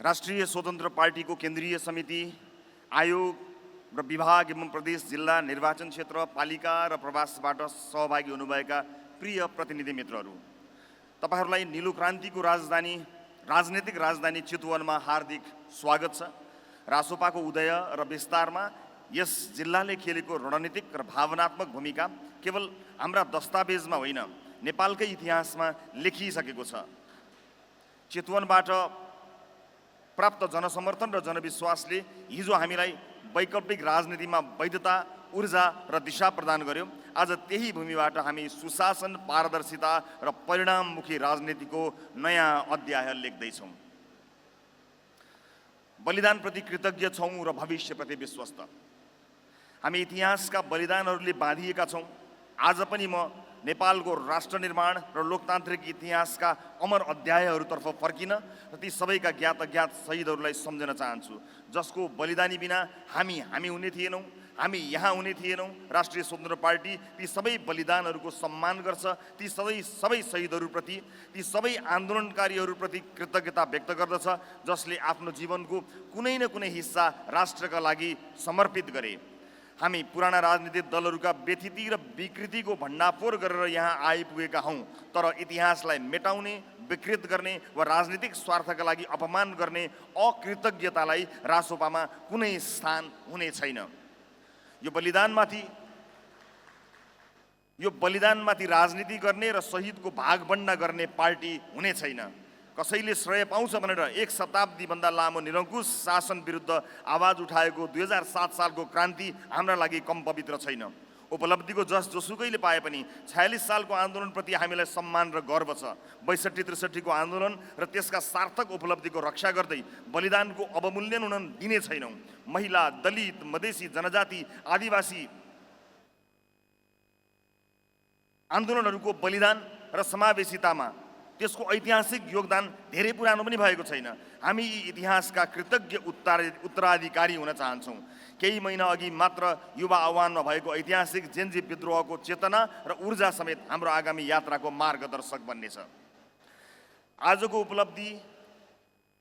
राष्ट्रिय स्वतन्त्र पार्टीको केन्द्रीय समिति, आयोग र विभाग एवं प्रदेश, जिल्ला, निर्वाचन क्षेत्र, पालिका र प्रवासबाट सहभागी हुनुभएका प्रिय प्रतिनिधि मित्रहरू, तपाईहरूलाई नीलो क्रान्तिको राजनीतिक राजधानी चितवनमा हार्दिक स्वागत छ। रासोपाको उदय र विस्तारमा यस जिल्लाले खेलेको रणनीतिक र भावनात्मक भूमिका केवल हाम्रा दस्तावेजमा होइन, नेपालकै इतिहासमा लेखिसकेको छ। चितवनबाट प्राप्त जनसमर्थन र जनविश्वासले हिजो हामीलाई वैकल्पिक राजनीतिमा वैधता, ऊर्जा र दिशा प्रदान गर्यो। आज त्यही भूमिबाट हामी सुशासन, पारदर्शिता र परिणाममुखी राजनीतिको नयाँ अध्याय लेख्दैछौँ। बलिदानप्रति कृतज्ञ छौँ र भविष्यप्रति विश्वस्त। हामी इतिहासका बलिदानहरूले बाँधिएका छौँ। आज पनि म नेपालको राष्ट्र निर्माण र लोकतान्त्रिक इतिहासका अमर अध्यायहरूतर्फ फर्किन र ती सबैका ज्ञात अज्ञात शहीदहरूलाई सम्झन चाहन्छु, जसको बलिदानी बिना हामी हुने थिएनौँ, हामी यहाँ हुने थिएनौँ। राष्ट्रिय स्वतन्त्र पार्टी ती सबै बलिदानहरूको सम्मान गर्छ, ती सबै शहीदहरूप्रति, ती सबै आन्दोलनकारीहरूप्रति कृतज्ञता व्यक्त गर्दछ, जसले आफ्नो जीवनको कुनै न कुनै हिस्सा राष्ट्रका लागि समर्पित गरे। हामी पुराना राजनीतिक दलहरूका व्यथिति र विकृतिको भण्डाफोर गरेर यहाँ आइपुगेका हौँ, तर इतिहासलाई मेटाउने, विकृत गर्ने वा राजनीतिक स्वार्थका लागि अपमान गर्ने अकृतज्ञतालाई रासोपामा कुनै स्थान हुने छैन। यो बलिदानमाथि राजनीति गर्ने र शहीदको भागभण्डा गर्ने पार्टी हुने छैन। कसैले श्रेय पाउँछ भनेर एक शताब्दीभन्दा लामो निरङ्कुश शासन विरुद्ध आवाज उठाएको 2007 सालको क्रान्ति हाम्रा लागि कम पवित्र छैन। उपलब्धिको जसुकैले पाए पनि 46 सालको आन्दोलनप्रति हामीलाई सम्मान र गर्व छ। 62-63 को आन्दोलन र त्यसका सार्थक उपलब्धिको रक्षा गर्दै बलिदानको अवमूल्यन हुन दिने छैनौँ। महिला, दलित, मधेसी, जनजाति, आदिवासी आन्दोलनहरूको बलिदान र समावेशितामा त्यसको ऐतिहासिक योगदान धेरै पुरानो पनि भएको छैन। हामी इतिहासका कृतज्ञ उत्तराधिकारी हुन चाहन्छौँ। केही महिना अघि मात्र युवा आह्वानमा भएको ऐतिहासिक जेन्जी विद्रोहको चेतना र ऊर्जा समेत हाम्रो आगामी यात्राको मार्गदर्शक बन्नेछ। आजको उपलब्धि,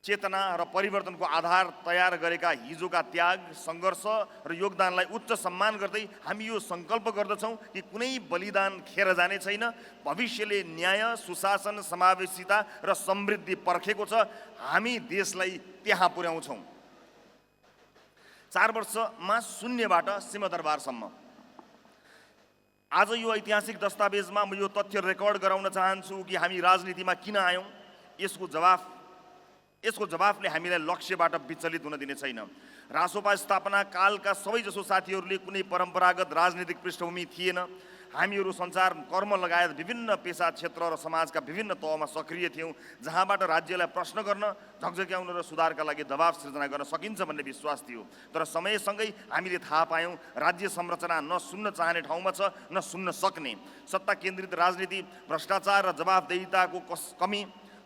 चेतना र परिवर्तनको आधार तयार गरेका हिजोका त्याग, सङ्घर्ष र योगदानलाई उच्च सम्मान गर्दै हामी यो सङ्कल्प गर्दछौँ कि कुनै बलिदान खेर जाने छैन। भविष्यले न्याय, सुशासन, समावेशिता र समृद्धि पर्खेको छ। हामी देशलाई त्यहाँ पुर्याउँछौँ। 4 वर्षमा शून्यबाट सिंहदरबारसम्म। आज यो ऐतिहासिक दस्तावेजमा म यो तथ्य रेकर्ड गराउन चाहन्छु कि हामी राजनीतिमा किन आयौँ। यसको जवाफले हामीलाई लक्ष्यबाट विचलित हुन दिने छैन। रासोपा स्थापना कालका सबैजसो साथीहरूले कुनै परम्परागत राजनीतिक पृष्ठभूमि थिएन। हामीहरू सञ्चार, कर्म लगायत विभिन्न पेसा, क्षेत्र र समाजका विभिन्न तहमा सक्रिय थियौँ, जहाँबाट राज्यलाई प्रश्न गर्न, झकझक्याउन र सुधारका लागि दबाव सृजना गर्न सकिन्छ भन्ने विश्वास थियो। तर समयसँगै हामीले थाहा पायौँ राज्य संरचना न सुन्न चाहने ठाउँमा छ, न सुन्न सक्ने। सत्ता केन्द्रित राजनीति, भ्रष्टाचार र जवाफदेहिताको कमी,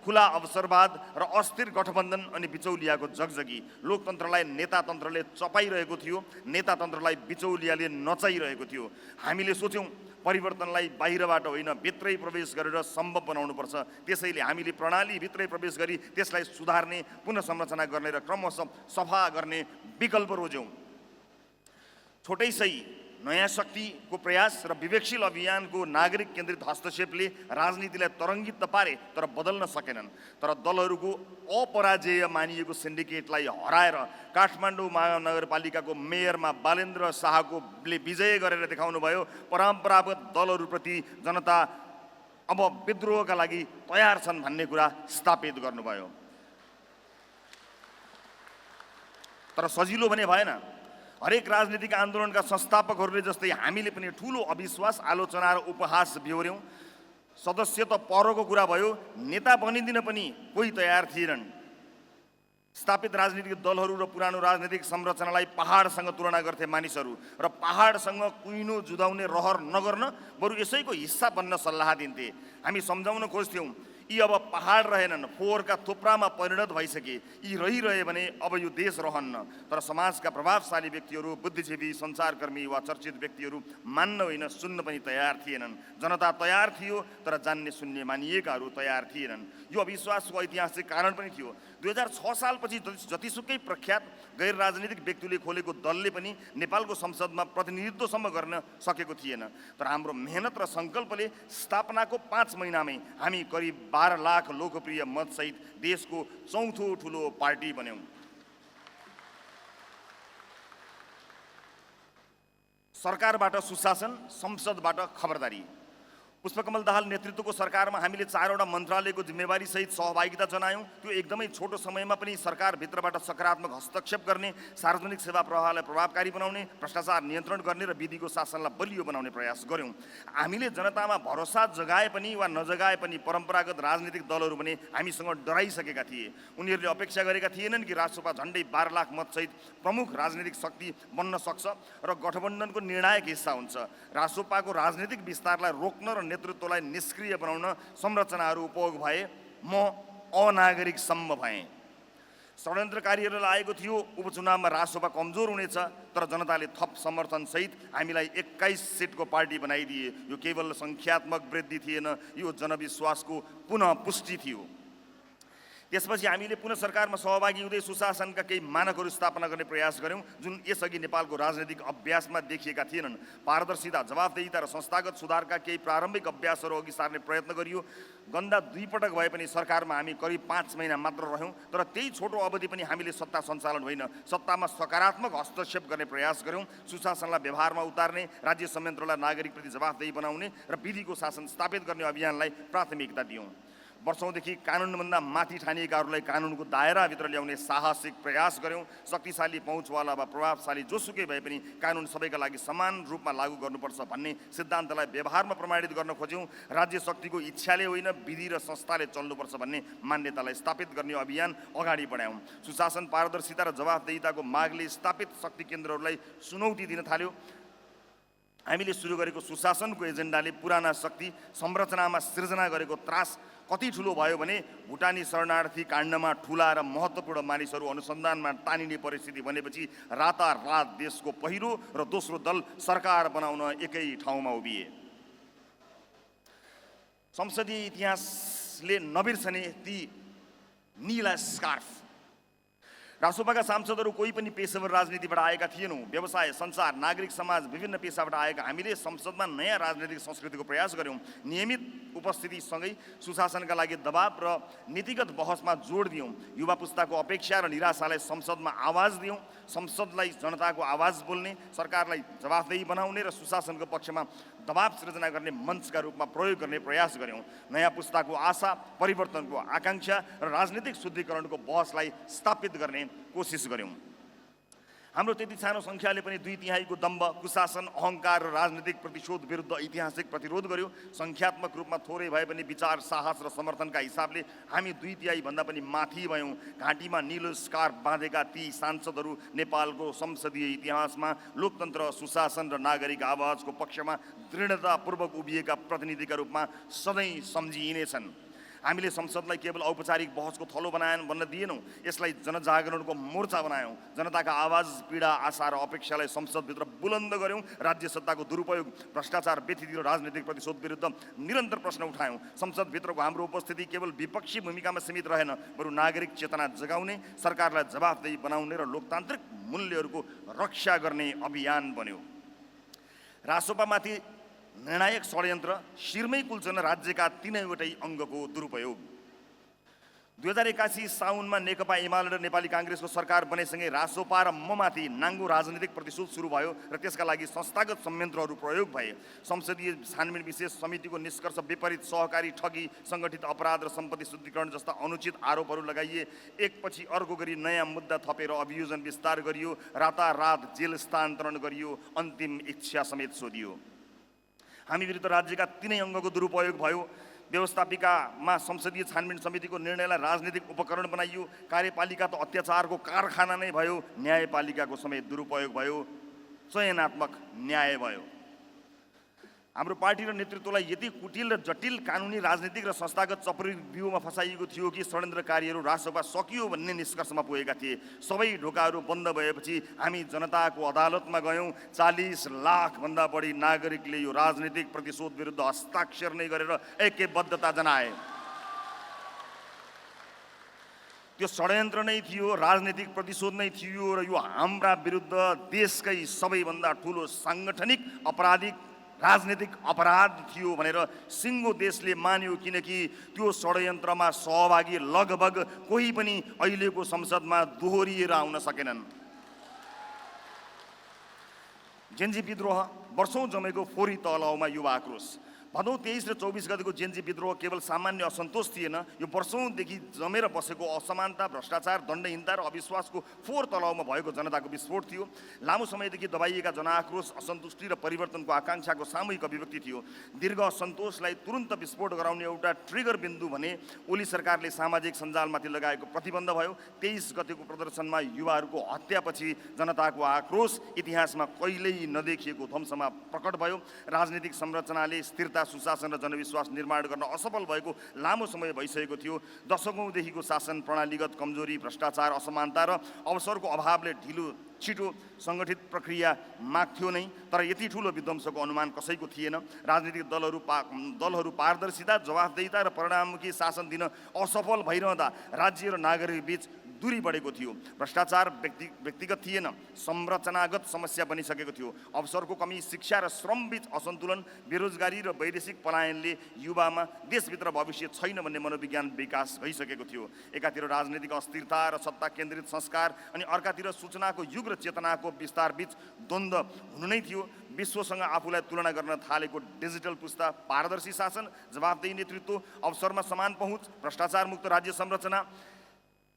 खुला अवसरवाद र अस्थिर गठबन्धन अनि बिचौलियाको जगजगी लोकतन्त्रलाई नेतातन्त्रले चपाइरहेको थियो, नेतातन्त्रलाई बिचौलियाले नचाइरहेको थियो। हामीले सोच्यौँ परिवर्तनलाई बाहिरबाट होइन, भित्रै प्रवेश गरेर सम्भव बनाउनुपर्छ। त्यसैले हामीले प्रणालीभित्रै प्रवेश गरी त्यसलाई सुधार्ने, पुनः संरचना गर्ने र क्रमशः सफा गर्ने विकल्प रोज्यौँ। छोटै सही नयाँ शक्तिको प्रयास र विवेकशील अभियानको नागरिक केन्द्रित हस्तक्षेपले राजनीतिलाई तरङ्गित त पारे, तर बदल्न सकेनन्। तर दलहरूको अपराजेय मानिएको सिन्डिकेटलाई हराएर काठमाडौँ महानगरपालिकाको मेयरमा बालेन्द्र शाहले विजय गरेर देखाउनु भयो। परम्परागत दलहरूप्रति जनता अब विद्रोहका लागि तयार छन् भन्ने कुरा स्थापित गर्नुभयो। तर सजिलो भने भएन। हरेक राजनीतिक आन्दोलनका संस्थापकहरूले जस्तै हामीले पनि ठुलो अविश्वास, आलोचना र उपहास बेहोर्यौँ। सदस्य त परको कुरा भयो, नेता बनिदिन पनि कोही तयार थिएनन्। स्थापित राजनीतिक दलहरू र पुरानो राजनीतिक संरचनालाई पहाडसँग तुलना गर्थे मानिसहरू, र पहाडसँग कुइनो जुधाउने रहर नगर्न, बरु यसैको हिस्सा बन्न सल्लाह दिन्थे। हामी सम्झाउन खोज्थ्यौँ यी अब पहाड रहेनन्, फोहोरका थुप्रामा परिणत भइसके। यी रहिरहे भने अब यो देश रहन्न। तर समाजका प्रभावशाली व्यक्तिहरू, बुद्धिजीवी, सञ्चारकर्मी वा चर्चित व्यक्तिहरू मान्न होइन सुन्न पनि तयार थिएनन्। जनता तयार थियो तर जान्ने सुन्ने मानिएकाहरू तयार थिएनन्। यो अविश्वासको ऐतिहासिक कारण पनि थियो। 2006 सालपछि जतिसुकै प्रख्यात गैर राजनीतिक व्यक्तिले खोलेको दलले पनि नेपालको संसदमा प्रतिनिधित्वसम्म गर्न सकेको थिएन। तर हाम्रो मेहनत र सङ्कल्पले स्थापनाको 5 महिनामै हामी करिब 12 लाख लोकप्रिय मतसहित देशको चौथो ठुलो पार्टी बन्यौँ। सरकारबाट सुशासन, संसदबाट खबरदारी। पुष्पकमल दाहाल नेतृत्वको सरकारमा हामीले 4वटा मन्त्रालयको जिम्मेवारी सहित सहभागिता जनायौँ। त्यो एकदमै छोटो समयमा पनि सरकारभित्रबाट सकारात्मक हस्तक्षेप गर्ने, सार्वजनिक सेवा प्रवाहलाई प्रभावकारी बनाउने, भ्रष्टाचार नियन्त्रण गर्ने र विधिको शासनलाई बलियो बनाउने प्रयास गर्यौँ। हामीले जनतामा भरोसा जगाए पनि वा नजगाए पनि परम्परागत राजनीतिक दलहरू भने हामीसँग डराइसकेका थिए। उनीहरूले अपेक्षा गरेका थिएनन् कि राजसभा झन्डै 12 लाख मतसहित प्रमुख राजनीतिक शक्ति बन्न सक्छ र गठबन्धनको निर्णायक हिस्सा हुन्छ। राजसभाको राजनीतिक विस्तारलाई रोक्न र नेतृत्वलाई निष्क्रिय बनाउन संरचनाहरू उपयोग भए। म अनागरिकसम्म भएँ। षड्यन्त्रकारीहरूलाई लागेको थियो उपचुनावमा राजसभा कमजोर हुनेछ, तर जनताले थप समर्थनसहित हामीलाई 21 सिटको पार्टी बनाइदिए। यो केवल सङ्ख्यात्मक वृद्धि थिएन, यो जनविश्वासको पुनः पुष्टि थियो। त्यसपछि हामीले पुनः सरकारमा सहभागी हुँदै सुशासनका केही मानकहरू स्थापना गर्ने प्रयास गर्यौँ, जुन यसअघि नेपालको राजनैतिक अभ्यासमा देखिएका थिएनन्। पारदर्शिता, जवाफदेहिता र संस्थागत सुधारका केही प्रारम्भिक अभ्यासहरू अघि सार्ने प्रयत्न गरियो। गन्दा 2 पटक भए पनि सरकारमा हामी करिब 5 महिना मात्र रह्यौँ, तर त्यही छोटो अवधि पनि हामीले सत्ता सञ्चालन होइन, सत्तामा सकारात्मक हस्तक्षेप गर्ने प्रयास गर्यौँ। सुशासनलाई व्यवहारमा उतार्ने, राज्य संयन्त्रलाई नागरिकप्रति जवाफदेही बनाउने र विधिको शासन स्थापित गर्ने अभियानलाई प्राथमिकता दियौँ। वर्षौँदेखि कानुनभन्दा माथि ठानिएकाहरूलाई कानुनको दायराभित्र ल्याउने साहसिक प्रयास गर्यौँ। शक्तिशाली पहुँचवाला वा प्रभावशाली जोसुकै भए पनि कानुन सबैका लागि समान रूपमा लागू गर्नुपर्छ भन्ने सिद्धान्तलाई व्यवहारमा प्रमाणित गर्न खोज्यौँ। राज्य शक्तिको इच्छाले होइन, विधि र संस्थाले चल्नुपर्छ भन्ने मान्यतालाई स्थापित गर्ने अभियान अगाडि बढायौँ। सुशासन, पारदर्शिता र जवाफदेहिताको मागले स्थापित शक्ति केन्द्रहरूलाई चुनौती दिन थाल्यो। हामीले सुरु गरेको सुशासनको एजेन्डाले पुराना शक्ति संरचनामा सिर्जना गरेको त्रास कति ठुलो भयो भने भुटानी शरणार्थी काण्डमा ठुला र महत्त्वपूर्ण मानिसहरू अनुसन्धानमा तानिने परिस्थिति बनेपछि रातारात देशको पहिलो र दोस्रो दल सरकार बनाउन एकै ठाउँमा उभिए। संसदीय इतिहासले नबिर्सने ती नीला स्कार्फ। राजसभाका सांसदहरू कोही पनि पेशेवर राजनीतिबाट आएका थिएनौँ। व्यवसाय, सञ्चार, नागरिक समाज, विभिन्न पेसाबाट आएका हामीले संसदमा नयाँ राजनीतिक संस्कृतिको प्रयास गर्यौँ। नियमित उपस्थितिसँगै सुशासनका लागि दबाव र नीतिगत बहसमा जोड दियौँ। युवा पुस्ताको अपेक्षा र निराशालाई संसदमा आवाज दियौँ। संसदलाई जनताको आवाज बोल्ने, सरकारलाई जवाफदेही बनाउने र सुशासनको पक्षमा दबाव सृजना गर्ने मञ्चका रूपमा प्रयोग गर्ने प्रयास गर्यौँ। नयाँ पुस्ताको आशा, परिवर्तनको आकाङ्क्षा र राजनीतिक शुद्धिकरणको बहसलाई स्थापित गर्ने कोसिस गर्यौँ। हाम्रो त्यति सानो सङ्ख्याले पनि 2/3 दम्भ, कुशासन, अहङ्कार र राजनीतिक प्रतिशोध विरुद्ध ऐतिहासिक प्रतिरोध गर्यो। सङ्ख्यात्मक रूपमा थोरै भए पनि विचार, साहस र समर्थनका हिसाबले हामी 2/3 भन्दा पनि माथि भयौँ। घाँटीमा निलो स्कार्फ बाँधेका ती सांसदहरू नेपालको संसदीय इतिहासमा लोकतन्त्र, सुशासन र नागरिक आवाजको पक्षमा दृढतापूर्वक उभिएका प्रतिनिधिका रूपमा सधैँ सम्झिइनेछन्। हामीले संसदलाई केवल औपचारिक बहसको थलो बन्न दिएनौँ, यसलाई जनजागरणको मोर्चा बनायौँ। जनताका आवाज, पीडा, आशा र अपेक्षालाई संसदभित्र बुलन्द गर्यौँ। राज्य सत्ताको दुरुपयोग, भ्रष्टाचार, व्यथिति र राजनीतिक प्रतिशोध विरुद्ध निरन्तर प्रश्न उठायौँ। संसदभित्रको हाम्रो उपस्थिति केवल विपक्षी भूमिकामा सीमित रहेन, बरु नागरिक चेतना जगाउने, सरकारलाई जवाफदेही बनाउने र लोकतान्त्रिक मूल्यहरूको रक्षा गर्ने अभियान बन्यो। राजसभामाथि निर्णायक षड्यन्त्र, शिरमै कुल्चन राज्यका 3वटै अङ्गको दुरुपयोग। 2081 साउनमा नेकपा एमाले र नेपाली काङ्ग्रेसको सरकार बनेसँगै रासोपा र ममाथि नाङ्गो राजनीतिक प्रतिशोध सुरु भयो र त्यसका लागि संस्थागत संयन्त्रहरू प्रयोग भए। संसदीय छानबिन विशेष समितिको निष्कर्ष विपरीत सहकारी ठगी, सङ्गठित अपराध र सम्पत्ति शुद्धिकरण जस्ता अनुचित आरोपहरू लगाइए। एकपछि अर्को गरी नयाँ मुद्दा थपेर अभियोजन विस्तार गरियो। रातारात जेल स्थानान्तरण गरियो। अन्तिम इच्छा समेत सोधियो। हामी विरुद्ध राज्यका 3 अङ्गको दुरुपयोग भयो। व्यवस्थापिकामा संसदीय छानबिन समितिको निर्णयलाई राजनीतिक उपकरण बनाइयो। कार्यपालिका त अत्याचारको कारखाना नै भयो। न्यायपालिकाको समेत दुरुपयोग भयो। चयनात्मक न्याय भयो। हाम्रो पार्टी र नेतृत्वलाई यति कुटिल र जटिल कानुनी राजनीतिक र संस्थागत चक्रव्यूहमा फसाइएको थियो कि षड्यन्त्रकारीहरू राजसभा सकियो भन्ने निष्कर्षमा पुगेका थिए। सबै ढोकाहरू बन्द भएपछि हामी जनताको अदालतमा गयौँ। 40 लाखभन्दा बढी नागरिकले यो राजनीतिक प्रतिशोध विरुद्ध हस्ताक्षर नै गरेर ऐक्यबद्धता जनाए। त्यो षड्यन्त्र नै थियो, राजनीतिक प्रतिशोध नै थियो र यो हाम्रा विरुद्ध देशकै सबैभन्दा ठुलो साङ्गठनिक आपराधिक राजनीतिक अपराध थियो भनेर सिङ्गो देशले मान्यो, किनकि त्यो षड्यन्त्रमा सहभागी लगभग कोही पनि अहिलेको संसदमा दोहोरिएर आउन सकेनन्। जेन्जी विद्रोह वर्षौं जमेको फोहोरी तलाउमा युवा आक्रोश। भदौ 23 र 24 गतेको जेन्जी विद्रोह केवल सामान्य असन्तोष थिएन, यो वर्षौंदेखि जमेर बसेको असमानता, भ्रष्टाचार, दण्डहीनता र अविश्वासको फोहोर तलाउमा भएको जनताको विस्फोट थियो। लामो समयदेखि दबाइएका जनआक्रोश, असन्तुष्टि र परिवर्तनको आकाङ्क्षाको सामूहिक अभिव्यक्ति थियो। दीर्घ असन्तोषलाई तुरुन्त विस्फोट गराउने एउटा ट्रिगर बिन्दु भने ओली सरकारले सामाजिक सञ्जालमाथि लगाएको प्रतिबन्ध भयो। 23 गतेको प्रदर्शनमा युवाहरूको हत्यापछि जनताको आक्रोश इतिहासमा कहिल्यै नदेखिएको ध्वंसमा प्रकट भयो। राजनीतिक संरचनाले स्थिरता, सुशासन र जनविश्वास निर्माण गर्न असफल भएको लामो समय भइसकेको थियो। दशकौंदेखिको शासन प्रणालीगत कमजोरी, भ्रष्टाचार, असमानता र अवसरको अभावले ढिलो छिटो सङ्गठित प्रक्रिया माग्थ्यो नै, तर यति ठुलो विध्वंसको अनुमान कसैको थिएन। राजनीतिक दलहरू पारदर्शिता, जवाफदेहिता र परिणाममुखी शासन दिन असफल भइरहँदा राज्य र नागरिक बीच दूरी बढेको थियो। भ्रष्टाचार व्यक्तिगत थिएन, संरचनागत समस्या बनिसकेको थियो। अवसरको कमी, शिक्षा र श्रम बीच असन्तुलन, बेरोजगारी र वैदेशिक पलायनले युवामा देशभित्र भविष्य छैन भन्ने मनोविज्ञान विकास भइसकेको थियो। एकातिर राजनीतिक अस्थिरता र सत्ता केन्द्रित संस्कार, अनि अर्कातिर सूचनाको युग र चेतनाको विस्तार बीच द्वन्द्व हुनु नै थियो। विश्वसँग आफूलाई तुलना गर्न थालेको डिजिटल पुस्ता, पारदर्शी शासन, जवाफदेही नेतृत्व, अवसरमा समान पहुँच, भ्रष्टाचार मुक्त राज्य संरचना,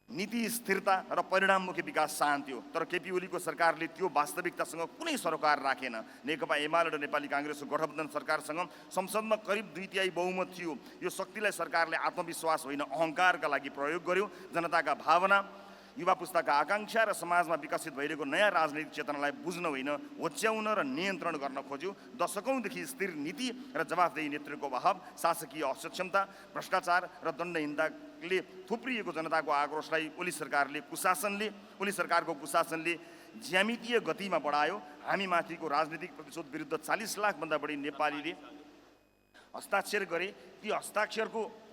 नीति स्थिरता र परिणाममुखी विकास चाहन्थ्यो। तर केपी ओलीको सरकारले त्यो वास्तविकतासँग कुनै सरोकार राखेन। नेकपा एमाले र नेपाली काङ्ग्रेसको गठबन्धन सरकारसँग संसदमा करिब 2/3 बहुमत थियो। यो शक्तिलाई सरकारले आत्मविश्वास होइन, अहङ्कारका लागि प्रयोग गर्यो। जनताका भावना, युवा पुस्ताका आकाङ्क्षा र समाजमा विकसित भइरहेको नयाँ राजनीतिक चेतनालाई बुझ्न होइन, होच्याउन र नियन्त्रण गर्न खोज्यो। दशकौंदेखि स्थिर नीति र जवाफदेही नेतृत्वको अभाव, शासकीय असक्षमता, भ्रष्टाचार र दण्डहीनताले थुप्रिएको जनताको आक्रोशलाई ओली सरकारको कुशासनले ज्यामितीय गतिमा बढायो। हामीमाथिको राजनीतिक प्रतिशोध विरुद्ध 40 लाखभन्दा बढी नेपालीले हस्ताक्षर गरे। ती हस्ताक्षरको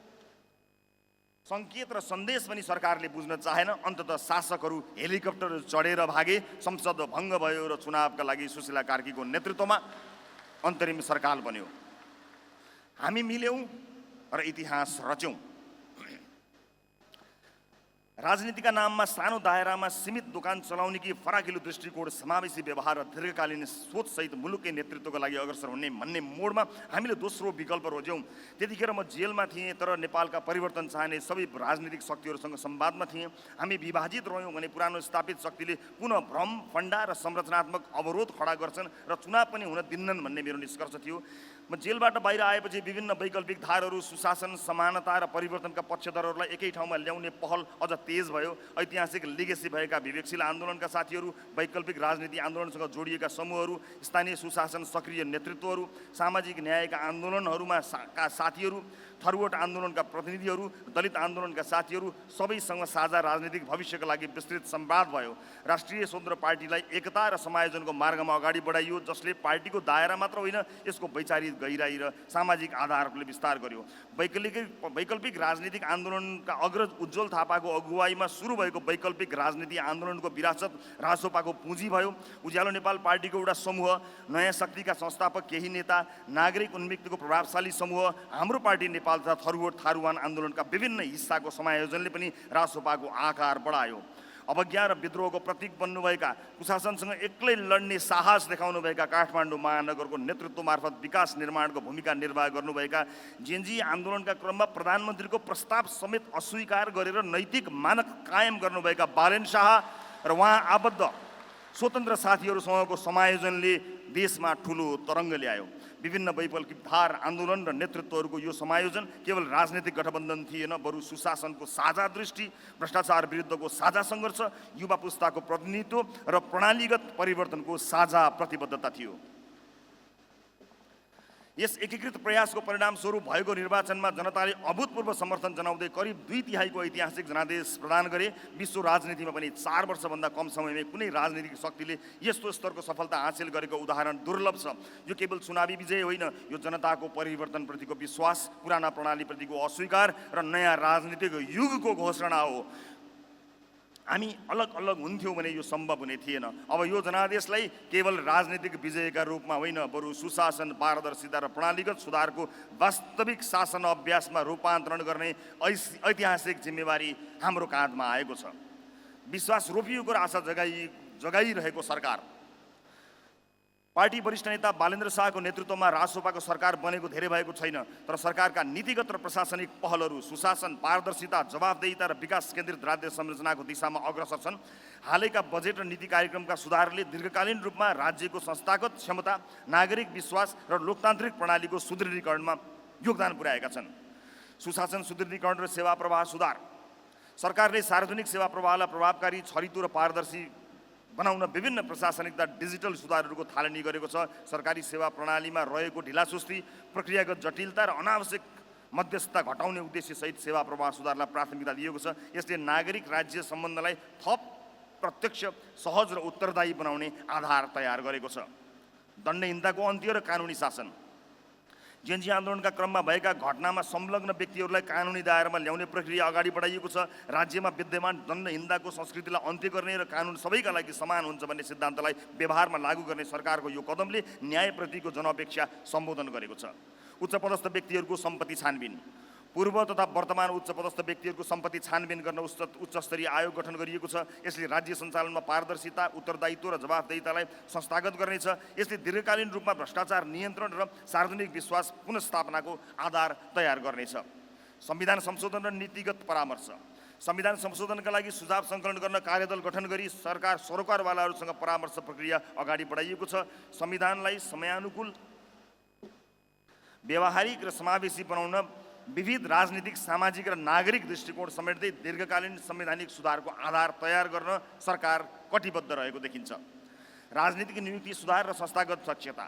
सङ्केत र सन्देश पनि सरकारले बुझ्न चाहेन। अन्ततः शासकहरू हेलिकप्टर चढेर भागे। संसद भङ्ग भयो र चुनावका लागि सुशीला कार्कीको नेतृत्वमा अन्तरिम सरकार बन्यो। हामी मिल्यौँ र इतिहास रच्यौँ। राजनीतिका नाममा सानो दायरामा सीमित दोकान चलाउने कि फराकिलो दृष्टिकोण, समावेशी व्यवहार र दीर्घकालीन सोचसहित मुलुककै नेतृत्वको लागि अग्रसर हुने भन्ने मोडमा हामीले दोस्रो विकल्प रोज्यौँ। त्यतिखेर म जेलमा थिएँ, तर नेपालका परिवर्तन चाहने सबै राजनीतिक शक्तिहरूसँग संवादमा थिएँ। हामी विभाजित रह्यौँ भने पुरानो स्थापित शक्तिले पुनः भ्रम, फन्डा र संरचनात्मक अवरोध खडा गर्छन् र चुनाव पनि हुन दिन्नन् भन्ने मेरो निष्कर्ष थियो। म जेलबाट बाहिर आएपछि विभिन्न वैकल्पिक धारहरू, सुशासन, समानता र परिवर्तनका पक्षधरहरूलाई एकै ठाउँमा ल्याउने पहल अझ तेज भयो। ऐतिहासिक लिगेसी भएका विवेकशील आन्दोलनका साथीहरू, वैकल्पिक राजनीति आन्दोलनसँग जोडिएका समूहहरू, स्थानीय सुशासन सक्रिय नेतृत्वहरू, सामाजिक न्यायका आन्दोलनहरूमा साथीहरू, थरुवट आन्दोलनका प्रतिनिधिहरू, दलित आन्दोलनका साथीहरू, सबैसँग साझा राजनीतिक भविष्यका लागि विस्तृत संवाद भयो। राष्ट्रिय स्वतन्त्र पार्टीलाई एकता र समायोजनको मार्गमा अगाडि बढाइयो, जसले पार्टीको दायरा मात्र होइन, यसको वैचारिक गहिराई र सामाजिक आधारहरूले विस्तार गर्यो। वैकल्पिक राजनीतिक आन्दोलनका अग्रज उज्जवल थापाको अगुवाईमा सुरु भएको वैकल्पिक राजनीति आन्दोलनको विरासत राजसपाको पुँजी भयो। उज्यालो नेपाल पार्टीको एउटा समूह, नयाँ शक्तिका संस्थापक केही नेता, नागरिक उन्मुक्तिको प्रभावशाली समूह, हाम्रो पार्टी नेपाल तथा थरुवट थारुवान आन्दोलनका विभिन्न हिस्साको समायोजनले पनि राजसपाको आकार बढायो। अवज्ञा र विद्रोहको प्रतीक बन्नुभएका, कुशासनसँग एक्लै लड्ने साहस देखाउनुभएका, काठमाडौँ महानगरको नेतृत्व मार्फत विकास निर्माणको भूमिका निर्वाह गर्नुभएका, जेन्जी आन्दोलनका क्रममा प्रधानमन्त्रीको प्रस्ताव समेत अस्वीकार गरेर नैतिक मानक कायम गर्नुभएका बालेन शाह र उहाँ आबद्ध स्वतन्त्र साथीहरूसँगको समायोजनले देशमा ठुलो तरङ्ग ल्यायो। विभिन्न वैकल्पिक धार, आन्दोलन र नेतृत्वहरूको यो समायोजन केवल राजनीतिक गठबन्धन थिएन, बरु सुशासनको साझा दृष्टि, भ्रष्टाचार विरुद्धको साझा सङ्घर्ष, युवा पुस्ताको प्रतिनिधित्व र प्रणालीगत परिवर्तनको साझा प्रतिबद्धता थियो। यस एकीकृत प्रयासको परिणामस्वरूप भएको निर्वाचनमा जनताले अभूतपूर्व समर्थन जनाउँदै करिब 2/3 ऐतिहासिक जनादेश प्रदान गरे। विश्व राजनीतिमा पनि 4 वर्षभन्दा कम समयमै कुनै राजनीतिक शक्तिले यस्तो स्तरको सफलता हासिल गरेको उदाहरण दुर्लभ छ। यो केवल चुनावी विजय होइन, यो जनताको परिवर्तनप्रतिको विश्वास, पुराना प्रणालीप्रतिको अस्वीकार र नयाँ राजनीतिक युगको घोषणा हो। हामी अलग अलग हुन्थ्यौँ भने यो सम्भव हुने थिएन। अब यो जनादेशलाई केवल राजनीतिक विजयका रूपमा होइन, बरु सुशासन, पारदर्शिता र प्रणालीगत सुधारको वास्तविक शासन अभ्यासमा रूपान्तरण गर्ने ऐतिहासिक जिम्मेवारी हाम्रो काँधमा आएको छ। विश्वास रोपिएको र आशा जगाइरहेको सरकार। पार्टी वरिष्ठ नेता बालेन्द्र शाहको नेतृत्वमा रासोपाको सरकार बनेको धेरै भएको छैन, तर सरकारका नीतिगत र प्रशासनिक पहलहरू सुशासन, पारदर्शिता, जवाफदेहिता र विकास केन्द्रित राज्य संरचनाको दिशामा अग्रसर छन्। हालैका बजेट र नीति कार्यक्रमका सुधारले दीर्घकालीन रूपमा राज्यको संस्थागत क्षमता, नागरिक विश्वास र लोकतान्त्रिक प्रणालीको सुदृढीकरणमा योगदान पुर्याएका छन्। सुशासन सुदृढीकरण र सेवा प्रवाह सुधार। सरकारले सार्वजनिक सेवा प्रवाहलाई प्रभावकारी, छरितो र पारदर्शी बनाउन विभिन्न प्रशासनिक डिजिटल सुधारहरूको थालनी गरेको छ। सरकारी सेवा प्रणालीमा रहेको ढिलासुस्ती, प्रक्रियागत जटिलता र अनावश्यक मध्यस्थता घटाउने उद्देश्यसहित सेवा प्रवाह सुधारलाई प्राथमिकता दिएको छ। यसले नागरिक राज्य सम्बन्धलाई थप प्रत्यक्ष, सहज र उत्तरदायी बनाउने आधार तयार गरेको छ। दण्डहीनताको अन्त्य र कानुनी शासन। जेएनजी आन्दोलनका क्रममा भएका घटनामा संलग्न व्यक्तिहरूलाई कानुनी दायरामा ल्याउने प्रक्रिया अगाडि बढाइएको छ। राज्यमा विद्यमान दण्डहीनताको संस्कृतिलाई अन्त्य गर्ने र कानुन सबैका लागि समान हुन्छ भन्ने सिद्धान्तलाई व्यवहारमा लागू गर्ने सरकारको यो कदमले न्यायप्रतिको जनअपेक्षा सम्बोधन गरेको छ। उच्चपदस्थ व्यक्तिहरूको सम्पत्ति छानबिन। पूर्व तथा वर्तमान उच्चपदस्थ व्यक्तिहरूको सम्पत्ति छानबिन गर्न उच्चस्तरीय आयोग गठन गरिएको छ। यसले राज्य सञ्चालनमा पारदर्शिता, उत्तरदायित्व र जवाफदेहितालाई संस्थागत गर्नेछ। यसले दीर्घकालीन रूपमा भ्रष्टाचार नियन्त्रण र सार्वजनिक विश्वास पुनर्स्थापनाको आधार तयार गर्नेछ। संविधान संशोधन र नीतिगत परामर्श। संविधान संशोधनका लागि सुझाव सङ्कलन गर्न कार्यदल गठन गरी सरोकारवालाहरूसँग परामर्श प्रक्रिया अगाडि बढाइएको छ। संविधानलाई समयानुकूल, व्यावहारिक र समावेशी बनाउन विविध राजनीतिक, सामाजिक र नागरिक दृष्टिकोण समेट्दै दीर्घकालीन संवैधानिक सुधारको आधार तयार गर्न सरकार कटिबद्ध रहेको देखिन्छ। राजनीतिक नियुक्ति सुधार र संस्थागत दक्षता।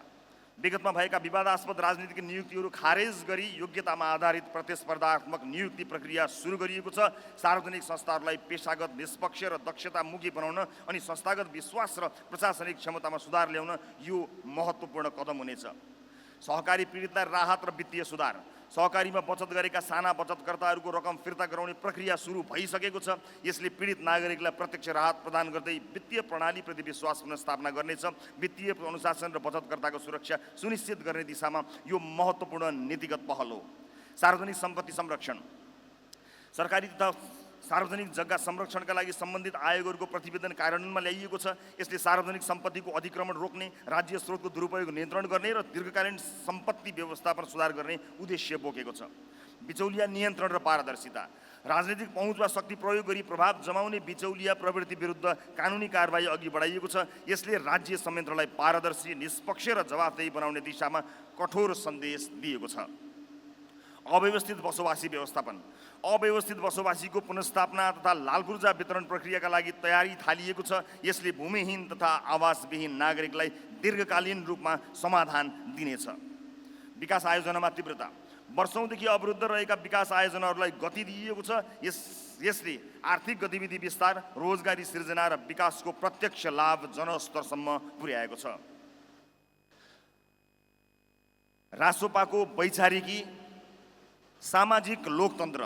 विगतमा भएका विवादास्पद राजनीतिक नियुक्तिहरू खारेज गरी योग्यतामा आधारित प्रतिस्पर्धात्मक नियुक्ति प्रक्रिया सुरु गरिएको छ। सार्वजनिक संस्थाहरूलाई पेशागत, निष्पक्ष र दक्षतामुखी बनाउन अनि संस्थागत विश्वास र प्रशासनिक क्षमतामा सुधार ल्याउन यो महत्त्वपूर्ण कदम हुनेछ। सहकारी पीडितलाई राहत र वित्तीय सुधार। सहकारीमा बचत गरेका साना बचतकर्ताहरूको रकम फिर्ता गराउने प्रक्रिया सुरु भइसकेको छ। यसले पीडित नागरिकलाई प्रत्यक्ष राहत प्रदान गर्दै वित्तीय प्रणालीप्रति विश्वास पुनर्स्थापना गर्नेछ। वित्तीय अनुशासन र बचतकर्ताको सुरक्षा सुनिश्चित गर्ने दिशामा यो महत्त्वपूर्ण नीतिगत पहल हो। सार्वजनिक सम्पत्ति संरक्षण। सरकारी तथा सार्वजनिक जग्गा संरक्षणका लागि सम्बन्धित आयोगहरूको प्रतिवेदन कार्यान्वयनमा ल्याइएको छ। यसले सार्वजनिक सम्पत्तिको अतिक्रमण रोक्ने, राज्य स्रोतको दुरुपयोग नियन्त्रण गर्ने र दीर्घकालीन सम्पत्ति व्यवस्थापन सुधार गर्ने उद्देश्य बोकेको छ। बिचौलिया नियन्त्रण र पारदर्शिता। राजनीतिक पहुँच वा शक्ति प्रयोग गरी प्रभाव जमाउने बिचौलिया प्रवृत्ति विरुद्ध कानुनी कारबाही अघि बढाइएको छ। यसले राज्य संयन्त्रलाई पारदर्शी, निष्पक्ष र जवाफदेही बनाउने दिशामा कठोर सन्देश दिएको छ। अव्यवस्थित बसोबासी व्यवस्थापन। अव्यवस्थित बसोबासीको पुनर्स्थापना तथा लालपुर्जा वितरण प्रक्रियाका लागि तयारी थालिएको छ। यसले भूमिहीन तथा आवासविहीन नागरिकलाई दीर्घकालीन रूपमा समाधान दिनेछ। विकास आयोजनामा तीव्रता। वर्षौँदेखि अवरुद्ध रहेका विकास आयोजनाहरूलाई गति दिइएको छ। यसले आर्थिक गतिविधि विस्तार, रोजगारी सिर्जना र विकासको प्रत्यक्ष लाभ जनस्तरसम्म पुर्याएको छ। रासोपाको वैचारिकी सामाजिक लोकतन्त्र।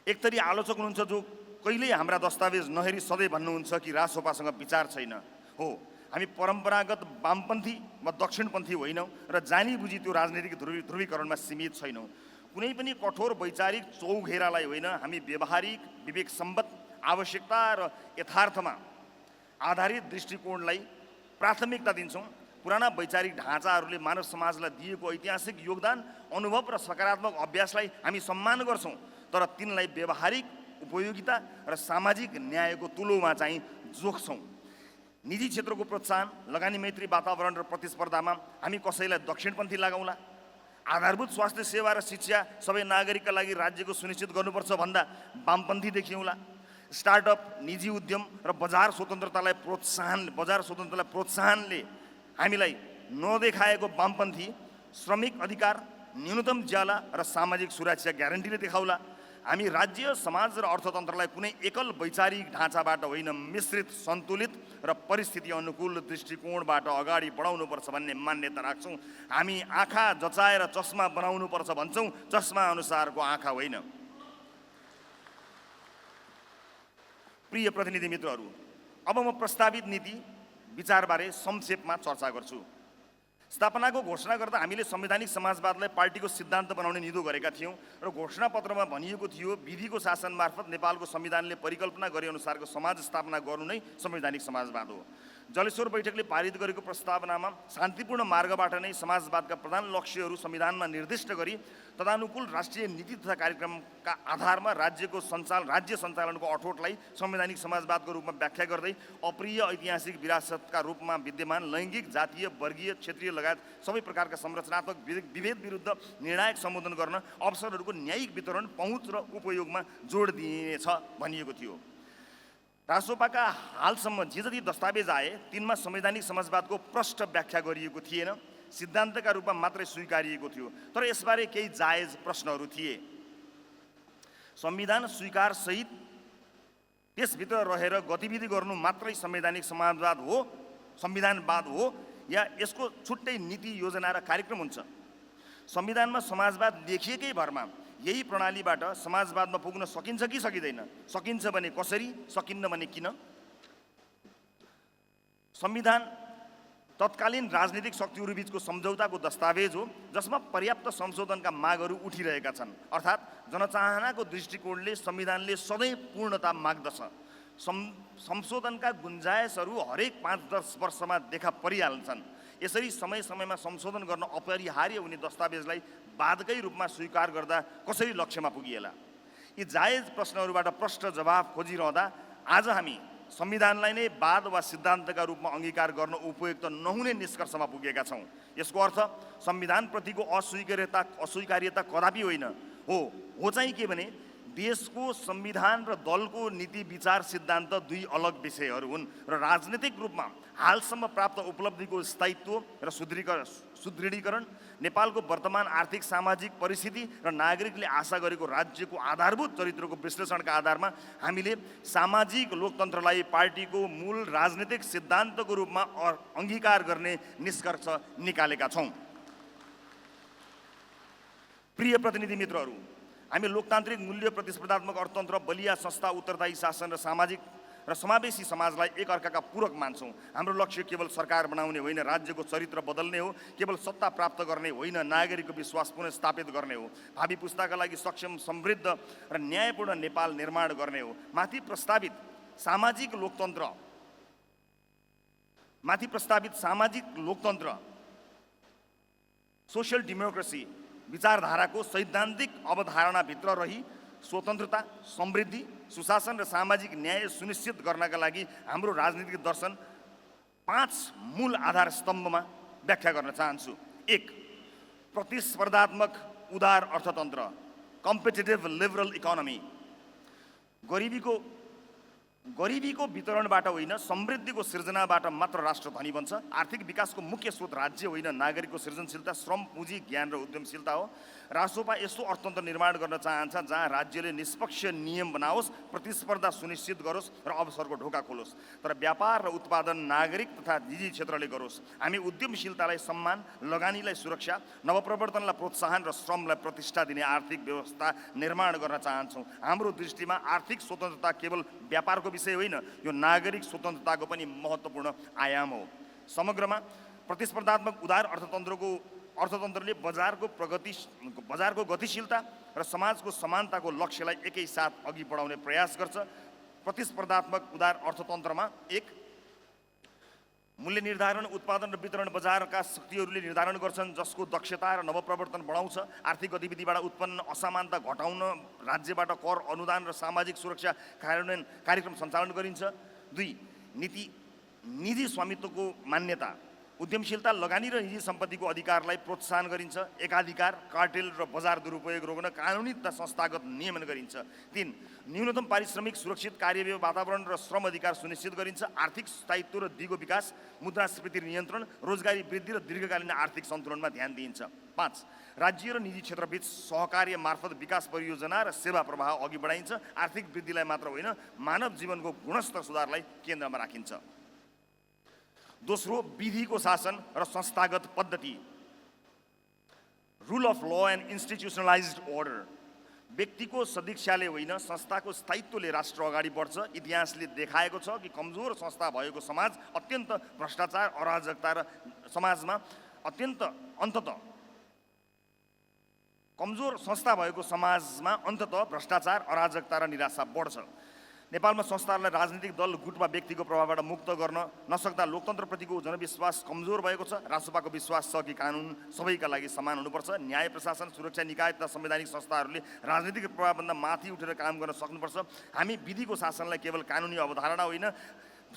एकतरी आलोचक हुनुहुन्छ जो कहिल्यै हाम्रा दस्तावेज नहेरी सधैँ भन्नुहुन्छ कि रासोपासँग विचार छैन। हो, हामी परम्परागत वामपन्थी वा दक्षिणपन्थी होइनौँ र जानी बुझी त्यो राजनीतिक ध्रुवीकरणमा सीमित छैनौँ। कुनै पनि कठोर वैचारिक चौघेरालाई होइन, हामी व्यवहारिक, विवेक सम्बद्ध, आवश्यकता र यथार्थमा आधारित दृष्टिकोणलाई प्राथमिकता दिन्छौँ। पुराना वैचारिक ढाँचाहरूले मानव समाजलाई दिएको ऐतिहासिक योगदान, अनुभव र सकारात्मक अभ्यासलाई हामी सम्मान गर्छौँ, तर तिनलाई व्यवहारिक उपयोगिता र सामाजिक न्यायको तुलोमा चाहिँ जोख्छौँ। निजी क्षेत्रको प्रोत्साहन, लगानी मैत्री वातावरण र प्रतिस्पर्धामा हामी कसैलाई दक्षिणपन्थी लगाउँला? आधारभूत स्वास्थ्य सेवा र शिक्षा सबै नागरिकका लागि राज्यको सुनिश्चित गर्नुपर्छ भन्दा वामपन्थी देखिउँला? स्टार्टअप, निजी उद्यम र बजार स्वतन्त्रतालाई प्रोत्साहनले हामीलाई नदेखाएको वामपन्थी श्रमिक अधिकार, न्यूनतम ज्याला र सामाजिक सुरक्षा ग्यारेन्टीले देखाउला। हामी राज्य, समाज र अर्थतन्त्रलाई कुनै एकल वैचारिक ढाँचाबाट होइन, मिश्रित, सन्तुलित र परिस्थिति अनुकूल दृष्टिकोणबाट अगाडि बढाउनुपर्छ भन्ने मान्यता राख्छौँ। हामी आँखा जचाएर चस्मा बनाउनुपर्छ भन्छौँ, चस्मा अनुसारको आँखा होइन। प्रिय प्रतिनिधि मित्रहरू, अब म प्रस्तावित नीति विचारबारे संक्षेपमा चर्चा गर्छु। स्थापनाको घोषणा गर्दा हामीले संवैधानिक समाजवादलाई पार्टीको सिद्धान्त बनाउने निधो गरेका थियौँ र घोषणापत्रमा भनिएको थियो विधिको शासन मार्फत नेपालको संविधानले परिकल्पना गरे अनुसारको समाज स्थापना गर्नु नै संवैधानिक समाजवाद हो। जलेश्वर बैठकले पारित गरेको प्रस्तावनामा शान्तिपूर्ण मार्गबाट नै समाजवादका प्रधान लक्ष्यहरू संविधानमा निर्दिष्ट गरी तदानुकूल राष्ट्रिय नीति तथा कार्यक्रमका आधारमा राज्य सञ्चालनको अठोटलाई संवैधानिक समाजवादको रूपमा व्याख्या गर्दै अप्रिय ऐतिहासिक विरासतका रूपमा विद्यमान लैङ्गिक, जातीय, वर्गीय, क्षेत्रीय लगायत सबै प्रकारका संरचनात्मक विभेद विरुद्ध निर्णायक सम्बोधन गर्न अवसरहरूको न्यायिक वितरण, पहुँच र उपयोगमा जोड दिइनेछ भनिएको थियो। रासोपाका हालसम्म जे जति दस्तावेज आए तिनमा संवैधानिक समाजवादको प्रष्ट व्याख्या गरिएको थिएन, सिद्धान्तका रूपमा मात्रै स्वीकारिएको थियो। तर यसबारे केही जायज प्रश्नहरू थिए। संविधान स्वीकार सहित त्यसभित्र रहेर गतिविधि गर्नु मात्रै संवैधानिक संविधानवाद हो या यसको छुट्टै नीति, योजना र कार्यक्रम हुन्छ? संविधानमा समाजवाद लेखिएकै भरमा यही प्रणालीबाट समाजवादमा पुग्न सकिन्छ कि सकिँदैन? सकिन्छ भने कसरी, सकिन्न भने किन? संविधान तत्कालीन राजनीतिक शक्तिहरू बीचको सम्झौताको दस्तावेज हो जसमा पर्याप्त संशोधनका मागहरू उठिरहेका छन्। अर्थात् जनचाहनाको दृष्टिकोणले संविधानले सधैँ पूर्णता माग्दछ। संशोधनका गुन्जायसहरू हरेक 5-10 वर्षमा देखा परिहाल्छन्। यसरी समय समयमा संशोधन गर्न अपरिहार्य हुने दस्तावेजलाई वादकै रूपमा स्वीकार गर्दा कसरी लक्ष्यमा पुगिएला? यी जायज प्रश्नहरूबाट प्रष्ट जवाफ खोजिरहँदा आज हामी संविधानलाई नै वाद वा सिद्धान्तका रूपमा अङ्गीकार गर्न उपयुक्त नहुने निष्कर्षमा पुगेका छौँ। यसको अर्थ संविधानप्रतिको अस्वीकार्यता कदापि होइन। हो चाहिँ के भने देशको संविधान र दलको नीति, विचार, सिद्धान्त दुई अलग विषयहरू हुन् र राजनीतिक रूपमा हालसम्म प्राप्त उपलब्धिको स्थायित्व र सुदृढीकरण, नेपालको वर्तमान आर्थिक सामाजिक परिस्थिति र नागरिकले आशा गरेको राज्यको आधारभूत चरित्रको विश्लेषणका आधारमा हामीले सामाजिक लोकतन्त्रलाई पार्टीको मूल राजनीतिक सिद्धान्तको रूपमा अङ्गीकार गर्ने निष्कर्ष निकालेका छौँ। प्रिय प्रतिनिधि मित्रहरू, हामी लोकतान्त्रिक मूल्य, प्रतिस्पर्धात्मक अर्थतन्त्र, बलिया संस्था, उत्तरदायी शासन र सामाजिक र समावेशी समाजलाई एकअर्काका पूरक मान्छौँ। हाम्रो लक्ष्य केवल सरकार बनाउने होइन, राज्यको चरित्र बदल्ने हो। केवल सत्ता प्राप्त गर्ने होइन, नागरिकको विश्वास पुनर्स्थापित गर्ने हो। भावी पुस्ताका लागि सक्षम, समृद्ध र न्यायपूर्ण नेपाल निर्माण गर्ने हो। माथि प्रस्तावित सामाजिक लोकतन्त्र सोशल डेमोक्रेसी विचारधाराको सैद्धान्तिक अवधारणाभित्र रही स्वतन्त्रता, समृद्धि, सुशासन र सामाजिक न्याय सुनिश्चित गर्नका लागि हाम्रो राजनीतिक दर्शन 5 मूल आधार स्तम्भमा व्याख्या गर्न चाहन्छु। 1. प्रतिस्पर्धात्मक उदार अर्थतन्त्र, कम्पिटिटिभ लिबरल इकोनोमी। गरिबीको वितरणबाट होइन, समृद्धिको सृजनाबाट मात्र राष्ट्र धनी बन्छ। आर्थिक विकासको मुख्य स्रोत राज्य होइन, नागरिकको सृजनशीलता, श्रम, पुँजी, ज्ञान र उद्यमशीलता हो। रासोपा यस्तो अर्थतन्त्र निर्माण गर्न चाहन्छ जहाँ राज्यले निष्पक्ष नियम बनाओस्, प्रतिस्पर्धा सुनिश्चित गरोस् र अवसरको ढोका खोलोस्, तर व्यापार र उत्पादन नागरिक तथा निजी क्षेत्रले गरोस्। हामी उद्यमशीलतालाई सम्मान, लगानीलाई सुरक्षा, नवप्रवर्तनलाई प्रोत्साहन र श्रमलाई प्रतिष्ठा दिने आर्थिक व्यवस्था निर्माण गर्न चाहन्छौँ। हाम्रो दृष्टिमा आर्थिक स्वतन्त्रता केवल व्यापारको विषय होइन, यो नागरिक स्वतन्त्रताको पनि महत्त्वपूर्ण आयाम हो। समग्रमा प्रतिस्पर्धात्मक उदार अर्थतन्त्रले बजारको गतिशीलता र समाजको समानताको लक्ष्यलाई एकैसाथ अघि बढाउने प्रयास गर्छ। प्रतिस्पर्धात्मक उदार अर्थतन्त्रमा 1. मूल्य निर्धारण, उत्पादन र वितरण बजारका शक्तिहरूले निर्धारण गर्छन् जसको दक्षता र नवप्रवर्तन बढाउँछ। आर्थिक गतिविधिबाट उत्पन्न असमानता घटाउन राज्यबाट कर, अनुदान र सामाजिक सुरक्षा कार्यक्रम सञ्चालन गरिन्छ। 2. निजी स्वामित्वको मान्यता उद्यमशीलता, लगानी र निजी सम्पत्तिको अधिकारलाई प्रोत्साहन गरिन्छ। एकाधिकार, कार्टेल र बजार दुरुपयोग रोक्न कानुनी तथा संस्थागत नियमन गरिन्छ। 3. न्यूनतम पारिश्रमिक, सुरक्षित कार्यव्यय वातावरण र श्रम अधिकार सुनिश्चित गरिन्छ। आर्थिक स्थायित्व र दिगो विकास, मुद्रास्फीति नियन्त्रण, रोजगारी वृद्धि र दीर्घकालीन आर्थिक सन्तुलनमा ध्यान दिइन्छ। 5. राज्य र निजी क्षेत्रबीच सहकार्य मार्फत विकास परियोजना र सेवा प्रवाह अघि बढाइन्छ। आर्थिक वृद्धिलाई मात्र होइन, मानव जीवनको गुणस्तर सुधारलाई केन्द्रमा राखिन्छ। दोस्रो, विधिको शासन र संस्थागत पद्धति, rule of law and institutionalised order. व्यक्तिको सदिच्छाले होइन, संस्थाको स्थायित्वले राष्ट्र अगाडि बढ्छ। इतिहासले देखाएको छ कि कमजोर संस्था भएको समाज अत्यन्त भ्रष्टाचार, अराजकता र समाजमा कमजोर संस्था भएको समाजमा अन्ततः भ्रष्टाचार, अराजकता र निराशा बढ्छ। नेपालमा संस्थाहरूलाई राजनीतिक दल, गुट वा व्यक्तिको प्रभावबाट मुक्त गर्न नसक्दा लोकतन्त्रप्रतिको जनविश्वास कमजोर भएको छ। रासोपाको विश्वास छ कि कानुन सबैका लागि समान हुनुपर्छ। न्याय, प्रशासन, सुरक्षा निकाय तथा संवैधानिक संस्थाहरूले राजनीतिक प्रभावभन्दा माथि उठेर काम गर्न सक्नुपर्छ। हामी विधिको शासनलाई केवल कानुनी अवधारणा होइन,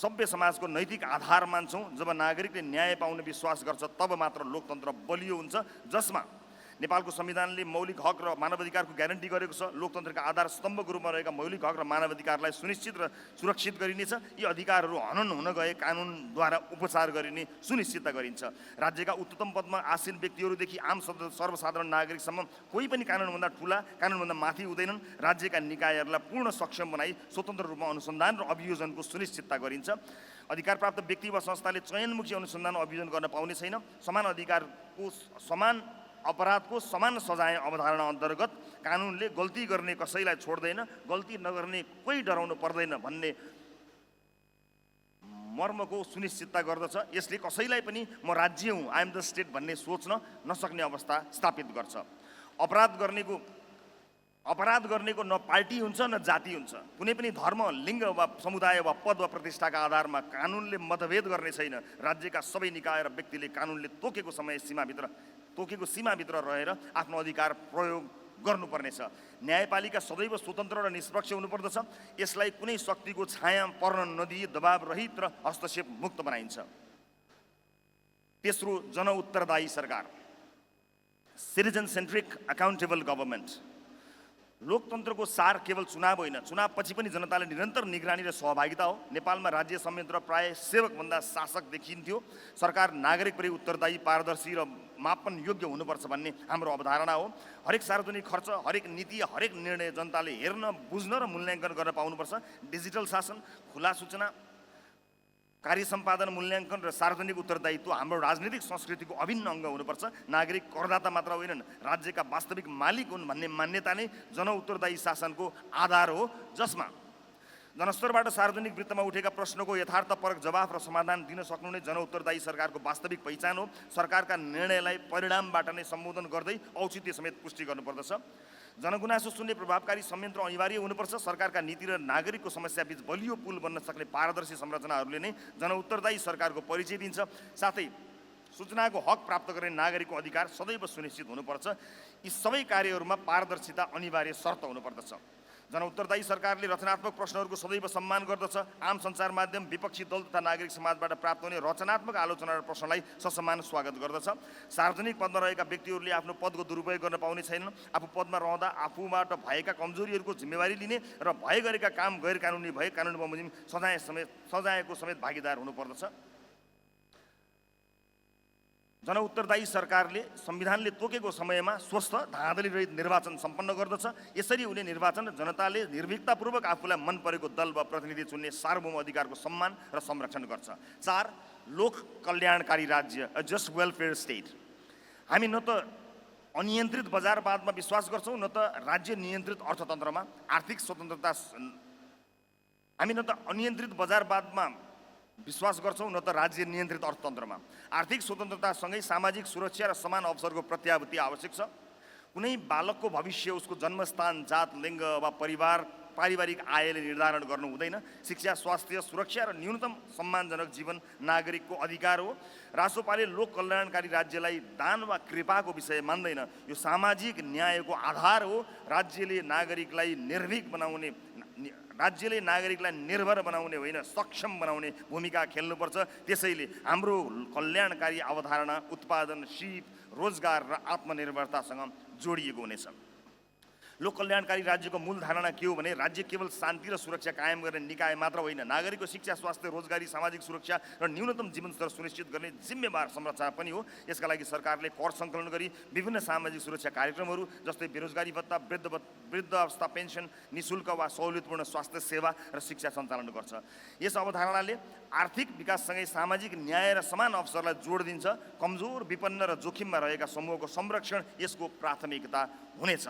सभ्य समाजको नैतिक आधार मान्छौँ। जब नागरिकले न्याय पाउने विश्वास गर्छ, तब मात्र लोकतन्त्र बलियो हुन्छ, जसमा नेपालको संविधानले मौलिक हक र मानवाधिकारको ग्यारेन्टी गरेको छ। लोकतन्त्रका आधार स्तम्भको रूपमा रहेका मौलिक हक र मानवाधिकारलाई सुनिश्चित र सुरक्षित गरिनेछ। यी अधिकारहरू हनन हुन गए कानुनद्वारा उपचार गरिने सुनिश्चितता गरिन्छ। राज्यका उच्चतम पदमा आसीन व्यक्तिहरूदेखि आम सर्वसाधारण नागरिकसम्म कोही पनि कानुनभन्दा ठुला, कानुनभन्दा माथि हुँदैनन्। राज्यका निकायहरूलाई पूर्ण सक्षम बनाई स्वतन्त्र रूपमा अनुसन्धान र अभियोजनको सुनिश्चितता गरिन्छ। अधिकारप्राप्त व्यक्ति वा संस्थाले चयनमुखी अनुसन्धान अभियोजन गर्न पाउने छैन। अपराधको समान सजाय अवधारणा अन्तर्गत कानुनले गल्ती गर्ने कसैलाई छोड्दैन, गल्ती नगर्ने कोही डराउनु पर्दैन भन्ने मर्मको सुनिश्चितता गर्दछ। यसले कसैलाई पनि म राज्य हुँ, आई एम द स्टेट भन्ने सोच्न नसक्ने अवस्था स्थापित गर्छ। अपराध गर्नेको न पार्टी हुन्छ न जाति हुन्छ। कुनै पनि धर्म, लिङ्ग वा समुदाय वा पद वा प्रतिष्ठाका आधारमा कानुनले मतभेद गर्ने छैन। राज्यका सबै निकाय र व्यक्तिले कानुनले तोकेको सीमाभित्र रहेर आफ्नो अधिकार प्रयोग गर्नुपर्नेछ। न्यायपालिका सदैव स्वतन्त्र र निष्पक्ष हुनुपर्दछ। यसलाई कुनै शक्तिको छाया पर्न नदिई दबाव रहित र हस्तक्षेप मुक्त बनाइन्छ। तेस्रो, जनउत्तरदायी सरकार, सिटिजन सेन्ट्रिक अकाउन्टेबल गभर्मेन्ट। लोकतन्त्रको सार केवल चुनाव होइन, चुनावपछि पनि जनताले निरन्तर निगरानी र सहभागिता हो। नेपालमा राज्य संयन्त्र प्राय सेवकभन्दा शासक देखिन्थ्यो। सरकार नागरिकपरि उत्तरदायी, पारदर्शी र मापन योग्य हुनुपर्छ भन्ने हाम्रो अवधारणा हो। हरेक सार्वजनिक खर्च, हरेक नीति, हरेक निर्णय जनताले हेर्न, बुझ्न र मूल्याङ्कन गर्न पाउनुपर्छ। डिजिटल शासन, खुला सूचना, कार्य सम्पादन, मूल्याङ्कन र सार्वजनिक उत्तरदायित्व हाम्रो राजनीतिक संस्कृतिको अभिन्न अङ्ग हुनुपर्छ। नागरिक करदाता मात्र होइनन्, राज्यका वास्तविक मालिक हुन् भन्ने मान्यता नै जनउत्तरदायी शासनको आधार हो, जसमा जनस्तरबाट सार्वजनिक वृत्तमा उठेका प्रश्नको यथार्थपरक जवाफ र समाधान दिन सक्नु नै जनउत्तरदायी सरकारको वास्तविक पहिचान हो। सरकारका निर्णयलाई परिणामबाट नै सम्बोधन गर्दै औचित्य समेत पुष्टि गर्नुपर्दछ। जनगुनासो सुन्ने प्रभावकारी संयन्त्र अनिवार्य हुनुपर्छ। सरकारका नीति र नागरिकको समस्याबीच बलियो पुल बन्न सक्ने पारदर्शी संरचनाहरूले नै जनउत्तरदायी सरकारको परिचय दिन्छ। साथै सूचनाको हक प्राप्त गर्ने नागरिकको अधिकार सदैव सुनिश्चित हुनुपर्छ। यी सबै कार्यहरूमा पारदर्शिता अनिवार्य शर्त हुनुपर्दछ। जनउत्तरदायी सरकारले रचनात्मक प्रश्नहरूको सदैव सम्मान गर्दछ। आम सञ्चार माध्यम, विपक्षी दल तथा नागरिक समाजबाट प्राप्त हुने रचनात्मक आलोचना र प्रश्नलाई ससम्मान स्वागत गर्दछ। सार्वजनिक पदमा रहेका व्यक्तिहरूले आफ्नो पदको दुरुपयोग गर्न पाउने छैनन्। आफू पदमा रहँदा आफूबाट भएका कमजोरीहरूको जिम्मेवारी लिने र भए गरेका काम गैर कानुनी भए कानुन बमोजिम सजायको समेत भागीदार हुनुपर्दछ। जनउत्तरदायी सरकारले संविधानले तोकेको समयमा स्वस्थ, धाँधली रहित निर्वाचन सम्पन्न गर्दछ। यसरी हुने निर्वाचन जनताले निर्भीकतापूर्वक आफूलाई मन परेको दल वा प्रतिनिधि चुन्ने सार्वभौम अधिकारको सम्मान र संरक्षण गर्छ। 4, लोक कल्याणकारी राज्य, अ जस्ट वेलफेयर स्टेट। हामी न त अनियन्त्रित बजारवादमा विश्वास गर्छौँ, न त राज्य नियन्त्रित अर्थतन्त्रमा। हामी न त अनियन्त्रित बजारवादमा विश्वास गर्छौँ, न त राज्य नियन्त्रित अर्थतन्त्रमा। आर्थिक स्वतन्त्रतासँगै सामाजिक सुरक्षा र समान अवसरको प्रत्याभूति आवश्यक छ। कुनै बालकको भविष्य उसको जन्मस्थान, जात, लिङ्ग वा पारिवारिक आयले निर्धारण गर्नु हुँदैन। शिक्षा, स्वास्थ्य, सुरक्षा र न्यूनतम सम्मानजनक जीवन नागरिकको अधिकार हो। रासोपाले लोक कल्याणकारी राज्यलाई दान वा कृपाको विषय मान्दैन, यो सामाजिक न्यायको आधार हो। राज्यले नागरिकलाई निर्भीक बनाउने राज्यले नागरिकलाई निर्भर बनाउने होइन सक्षम बनाउने भूमिका खेल्नुपर्छ। त्यसैले हाम्रो कल्याणकारी अवधारणा उत्पादनशील रोजगार र आत्मनिर्भरतासँग जोडिएको हुनेछ। लोक कल्याणकारी राज्यको मूल धारणा के हो भने राज्य केवल शान्ति र सुरक्षा कायम गर्ने निकाय मात्र होइन, नागरिकको शिक्षा, स्वास्थ्य, रोजगारी, सामाजिक सुरक्षा र न्यूनतम जीवनस्तर सुनिश्चित गर्ने जिम्मेवार संरचना पनि हो। यसका लागि सरकारले कर सङ्कलन गरी विभिन्न सामाजिक सुरक्षा कार्यक्रमहरू जस्तै बेरोजगारी भत्ता, वृद्ध अवस्था पेन्सन, निशुल्क वा सहुलियतपूर्ण स्वास्थ्य सेवा र शिक्षा सञ्चालन गर्छ। यस अवधारणाले आर्थिक विकाससँगै सामाजिक न्याय र समान अवसरलाई जोड दिन्छ। कमजोर, विपन्न र जोखिममा रहेका समूहको संरक्षण यसको प्राथमिकता हुनेछ।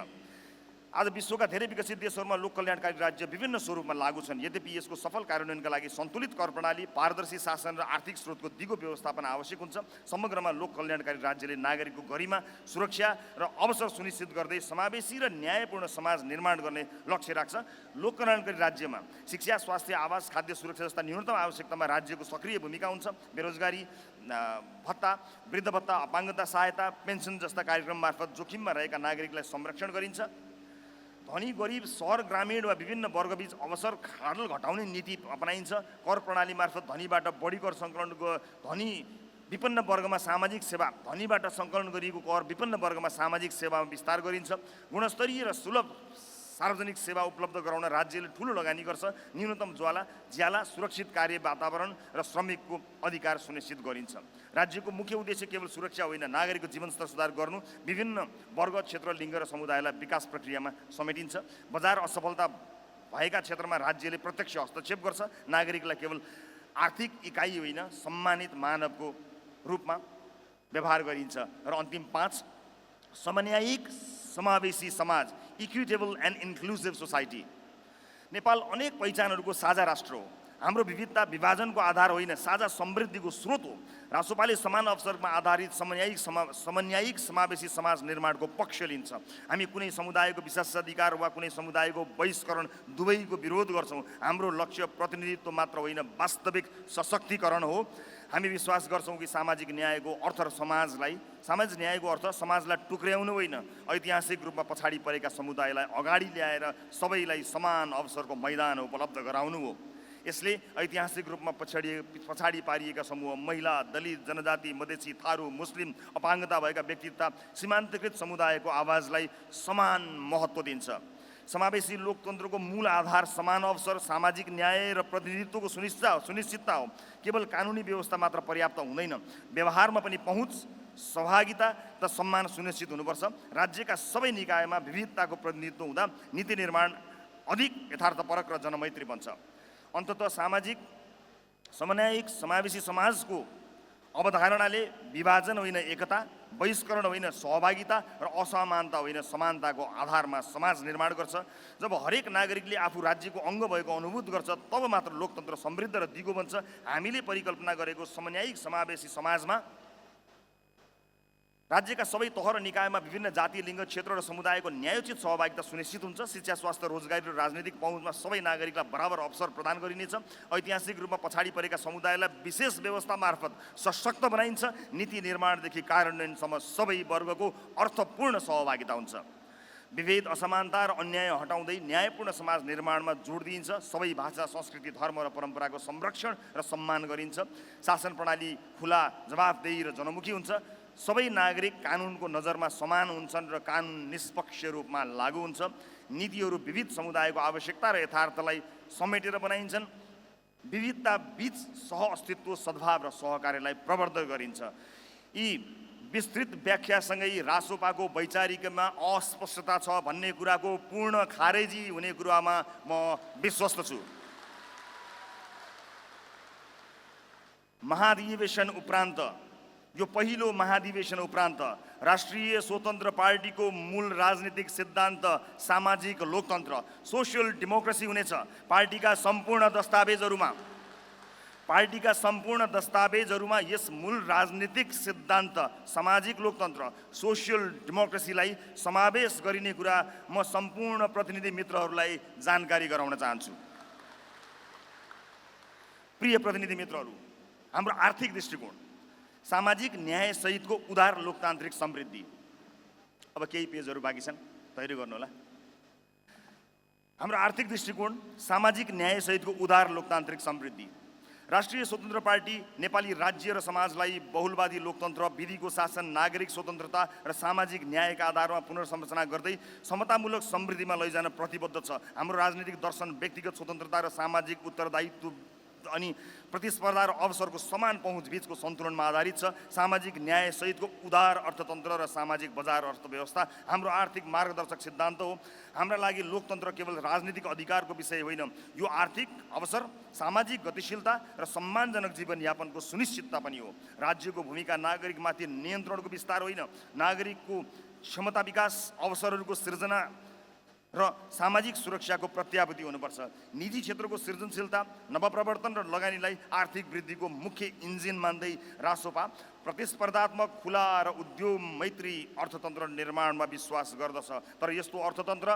आज विश्वका धेरै विकसित देशहरूमा लोक कल्याणकारी राज्य विभिन्न स्वरूपमा लागू छन्। यद्यपि यसको सफल कार्यान्वयनका लागि सन्तुलित कर प्रणाली, पारदर्शी शासन र आर्थिक स्रोतको दिगो व्यवस्थापन आवश्यक हुन्छ। समग्रमा लोक कल्याणकारी राज्यले नागरिकको गरिमा, सुरक्षा र अवसर सुनिश्चित गर्दै समावेशी र न्यायपूर्ण समाज निर्माण गर्ने लक्ष्य राख्छ। लोक कल्याणकारी राज्यमा शिक्षा, स्वास्थ्य, आवास, खाद्य सुरक्षा जस्ता न्यूनतम आवश्यकतामा राज्यको सक्रिय भूमिका हुन्छ। बेरोजगारी भत्ता, वृद्ध भत्ता, अपाङ्गता सहायता, पेन्सन जस्ता कार्यक्रम मार्फत जोखिममा रहेका नागरिकलाई संरक्षण गरिन्छ। धनी, गरिब, सहर, ग्रामीण वा विभिन्न वर्गबीच अवसर खाडल घटाउने नीति अपनाइन्छ। कर प्रणाली मार्फत धनीबाट बढी कर सङ्कलनको विपन्न वर्गमा सामाजिक सेवा, धनीबाट सङ्कलन गरिएको कर विपन्न वर्गमा सामाजिक सेवामा विस्तार गरिन्छ। गुणस्तरीय र सुलभ सार्वजनिक सेवा उपलब्ध गराउन राज्यले ठुलो लगानी गर्छ। न्यूनतम ज्याला, सुरक्षित कार्य वातावरण र श्रमिकको अधिकार सुनिश्चित गरिन्छ। राज्यको मुख्य उद्देश्य केवल सुरक्षा होइन, नागरिकको जीवनस्तर सुधार गर्नु। विभिन्न वर्ग, क्षेत्र, लिङ्ग र समुदायलाई विकास प्रक्रियामा समेटिन्छ। बजार असफलता भएका क्षेत्रमा राज्यले प्रत्यक्ष हस्तक्षेप गर्छ। नागरिकलाई केवल आर्थिक इकाइ होइन, सम्मानित मानवको रूपमा व्यवहार गरिन्छ। र अन्तिम 5, समन्यायिक समावेशी समाज, equitable and inclusive society. Nepal अनेक पहिचानहरूको साझा राष्ट्र हो। हाम्रो विविधता विभाजनको आधार होइन, साझा समृद्धिको स्रोत हो। रासोपाले समान अवसरमा आधारित समन्यायिक समावेशी समाज निर्माणको पक्ष लिन्छ। हामी कुनै समुदायको विशेषाधिकार वा कुनै समुदायको बहिष्करण दुवैको विरोध गर्छौँ। हाम्रो लक्ष्य प्रतिनिधित्व मात्र होइन, वास्तविक सशक्तिकरण हो। हामी विश्वास गर्छौँ कि सामाजिक न्यायको अर्थ समाजलाई टुक्र्याउनु होइन, ऐतिहासिक रूपमा पछाडि परेका समुदायलाई अगाडि ल्याएर सबैलाई समान अवसरको मैदान उपलब्ध गराउनु हो। यसले ऐतिहासिक रूपमा पछाडि पारिएका समूह, महिला, दलित, जनजाति, मधेसी, थारू, मुस्लिम, अपाङ्गता भएका व्यक्तित्व, सीमान्तकृत समुदायको आवाजलाई समान महत्त्व दिन्छ। समावेशी लोकतन्त्रको मूल आधार समान अवसर, सामाजिक न्याय र प्रतिनिधित्वको सुनिश्चितता हो। केवल कानुनी व्यवस्था मात्र पर्याप्त हुँदैन, व्यवहारमा पनि पहुँच, सहभागिता र सम्मान सुनिश्चित हुनुपर्छ। राज्यका सबै निकायमा विविधताको प्रतिनिधित्व हुँदा नीति निर्माण अधिक यथार्थपरक र जनमैत्री बन्छ। अन्ततः समन्यायिक समावेशी समाजको अवधारणाले विभाजन होइन एकता, बहिष्करण होइन सहभागिता र असमानता होइन समानताको आधारमा समाज निर्माण गर्छ। जब हरेक नागरिकले आफू राज्यको अङ्ग भएको अनुभूत गर्छ, तब मात्र लोकतन्त्र समृद्ध र दिगो बन्छ। हामीले परिकल्पना गरेको समन्यायिक समावेशी समाजमा राज्यका सबै तह र निकायमा विभिन्न जाति, लिङ्ग, क्षेत्र र समुदायको न्यायोचित सहभागिता सुनिश्चित हुन्छ। शिक्षा, स्वास्थ्य, रोजगारी र राजनीतिक पहुँचमा सबै नागरिकलाई बराबर अवसर प्रदान गरिनेछ। ऐतिहासिक रूपमा पछाडि परेका समुदायलाई विशेष व्यवस्था मार्फत सशक्त बनाइन्छ। नीति निर्माणदेखि कार्यान्वयनसम्म सबै वर्गको अर्थपूर्ण सहभागिता हुन्छ। विभेद, असमानता र अन्याय हटाउँदै न्यायपूर्ण समाज निर्माणमा जोड दिइन्छ। सबै भाषा, संस्कृति, धर्म र परम्पराको संरक्षण र सम्मान गरिन्छ। शासन प्रणाली खुला, जवाफदेही र जनमुखी हुन्छ। सबै नागरिक कानुनको नजरमा समान हुन्छन् र कानुन निष्पक्ष रूपमा लागू हुन्छ। नीतिहरू विविध समुदायको आवश्यकता र यथार्थलाई समेटेर बनाइन्छन्। विविधता बीच सहअस्तित्व, सद्भाव र सहकार्यलाई प्रवर्धन गरिन्छ। यी विस्तृत व्याख्यासँगै रासोपाको वैचारिकमा अस्पष्टता छ भन्ने कुराको पूर्ण खारेजी हुने कुरामा म विश्वस्त छु। यो पहिलो महाधिवेशन उपरान्त राष्ट्रिय स्वतन्त्र पार्टीको मूल राजनीतिक सिद्धान्त सामाजिक लोकतन्त्र, सोसियल डेमोक्रेसी हुनेछ। पार्टीका सम्पूर्ण दस्तावेजहरूमा यस मूल राजनीतिक सिद्धान्त सामाजिक लोकतन्त्र, सोसियल डेमोक्रेसीलाई समावेश गरिने कुरा म सम्पूर्ण प्रतिनिधि मित्रहरूलाई जानकारी गराउन चाहन्छु। प्रिय प्रतिनिधि मित्रहरू, हाम्रो आर्थिक दृष्टिकोण, सामाजिक न्याय सहितको उदार लोकतान्त्रिक समृद्धि। अब केही पेजहरू बाँकी छन्, तयारी गर्नु होला। हाम्रो आर्थिक दृष्टिकोण सामाजिक न्यायसहितको उदार लोकतान्त्रिक समृद्धि। राष्ट्रिय स्वतन्त्र पार्टी नेपाली राज्य र समाजलाई बहुलवादी लोकतन्त्र, विधिको शासन, नागरिक स्वतन्त्रता र सामाजिक न्यायका आधारमा पुनर्संरचना गर्दै समतामूलक समृद्धिमा लैजान प्रतिबद्ध छ। हाम्रो राजनीतिक दर्शन व्यक्तिगत स्वतन्त्रता र सामाजिक उत्तरदायित्व अनि प्रतिस्पर्धा र अवसरको समान पहुँच बीचको सन्तुलनमा आधारित छ। सामाजिक न्याय सहितको उदार अर्थतन्त्र र सामाजिक बजार अर्थव्यवस्था हाम्रो आर्थिक मार्गदर्शक सिद्धान्त हो। हाम्रा लागि लोकतन्त्र केवल राजनीतिक अधिकारको विषय होइन, यो आर्थिक अवसर, सामाजिक गतिशीलता र सम्मानजनक जीवनयापनको सुनिश्चितता पनि हो। राज्यको भूमिका नागरिकमाथि नियन्त्रणको विस्तार होइन, नागरिकको क्षमता विकास, अवसरहरूको सृजना र सामाजिक सुरक्षाको प्रत्याभूति हुनुपर्छ। निजी क्षेत्रको सृजनशीलता, नवप्रवर्तन र लगानीलाई आर्थिक वृद्धिको मुख्य इन्जिन मान्दै रासोपा प्रतिस्पर्धात्मक, खुला र उद्योग मैत्री अर्थतन्त्र निर्माणमा विश्वास गर्दछ। तर यस्तो अर्थतन्त्र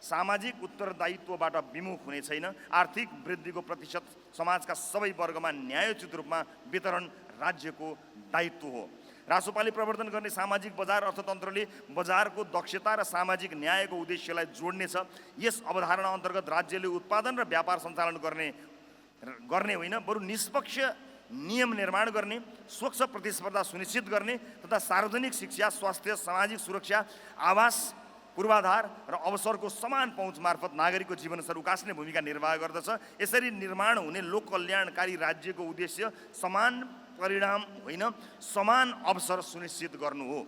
सामाजिक उत्तरदायित्वबाट विमुख हुने छैन। आर्थिक वृद्धिको प्रतिशत समाजका सबै वर्गमा न्यायोचित रूपमा वितरण राज्यको दायित्व हो। रासोपाले प्रवर्तन गर्ने सामाजिक बजार अर्थतन्त्रले बजारको दक्षता र सामाजिक न्यायको उद्देश्यलाई जोड्नेछ। यस अवधारणा अन्तर्गत राज्यले उत्पादन र व्यापार सञ्चालन गर्ने होइन, बरु निष्पक्ष नियम निर्माण गर्ने, स्वच्छ प्रतिस्पर्धा सुनिश्चित गर्ने तथा सार्वजनिक शिक्षा, स्वास्थ्य, सामाजिक सुरक्षा, आवास, पूर्वाधार र अवसरको समान पहुँच मार्फत नागरिकको जीवनस्तर उकास्ने भूमिका निर्वाह गर्दछ। यसरी निर्माण हुने लोक कल्याणकारी राज्यको उद्देश्य समान परिणाम होइन, समान अवसर सुनिश्चित गर्नु हो।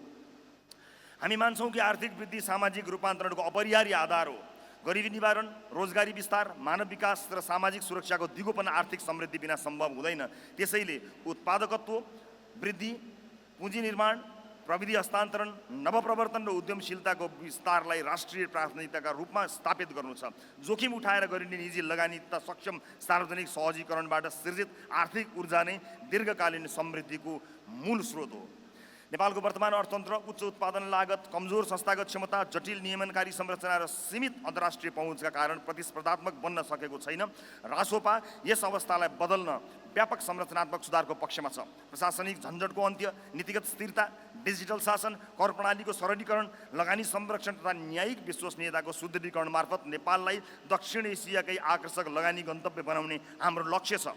हामी मान्छौँ कि आर्थिक वृद्धि सामाजिक रूपान्तरणको अपरिहार्य आधार हो। गरिबी निवारण, रोजगारी विस्तार, मानव विकास र सामाजिक सुरक्षाको दिगोपन आर्थिक समृद्धि बिना सम्भव हुँदैन। त्यसैले उत्पादकत्व वृद्धि, पुँजी निर्माण, प्रविधि हस्तान्तरण, नवप्रवर्तन र उद्यमशीलताको विस्तारलाई राष्ट्रिय प्राथमिकताका रूपमा स्थापित गर्नु छ। जोखिम उठाएर गरिने निजी लगानी तथा सक्षम सार्वजनिक सहजीकरणबाट सृजित आर्थिक ऊर्जा नै दीर्घकालीन समृद्धिको मूल स्रोत हो। नेपालको वर्तमान अर्थतन्त्र उच्च उत्पादन लागत, कमजोर संस्थागत क्षमता, जटिल नियमनकारी संरचना र सीमित अन्तर्राष्ट्रिय पहुँचका कारण प्रतिस्पर्धात्मक बन्न सकेको छैन। रासोपा यस अवस्थालाई बदल्न व्यापक संरचनात्मक सुधारको पक्षमा छ। प्रशासनिक झन्झटको अन्त्य, नीतिगत स्थिरता, डिजिटल शासन, कर प्रणालीको सरलीकरण, लगानी संरक्षण तथा न्यायिक विश्वसनीयताको सुदृढीकरण मार्फत नेपाललाई दक्षिण एसियाकै आकर्षक लगानी गन्तव्य बनाउने हाम्रो लक्ष्य छ।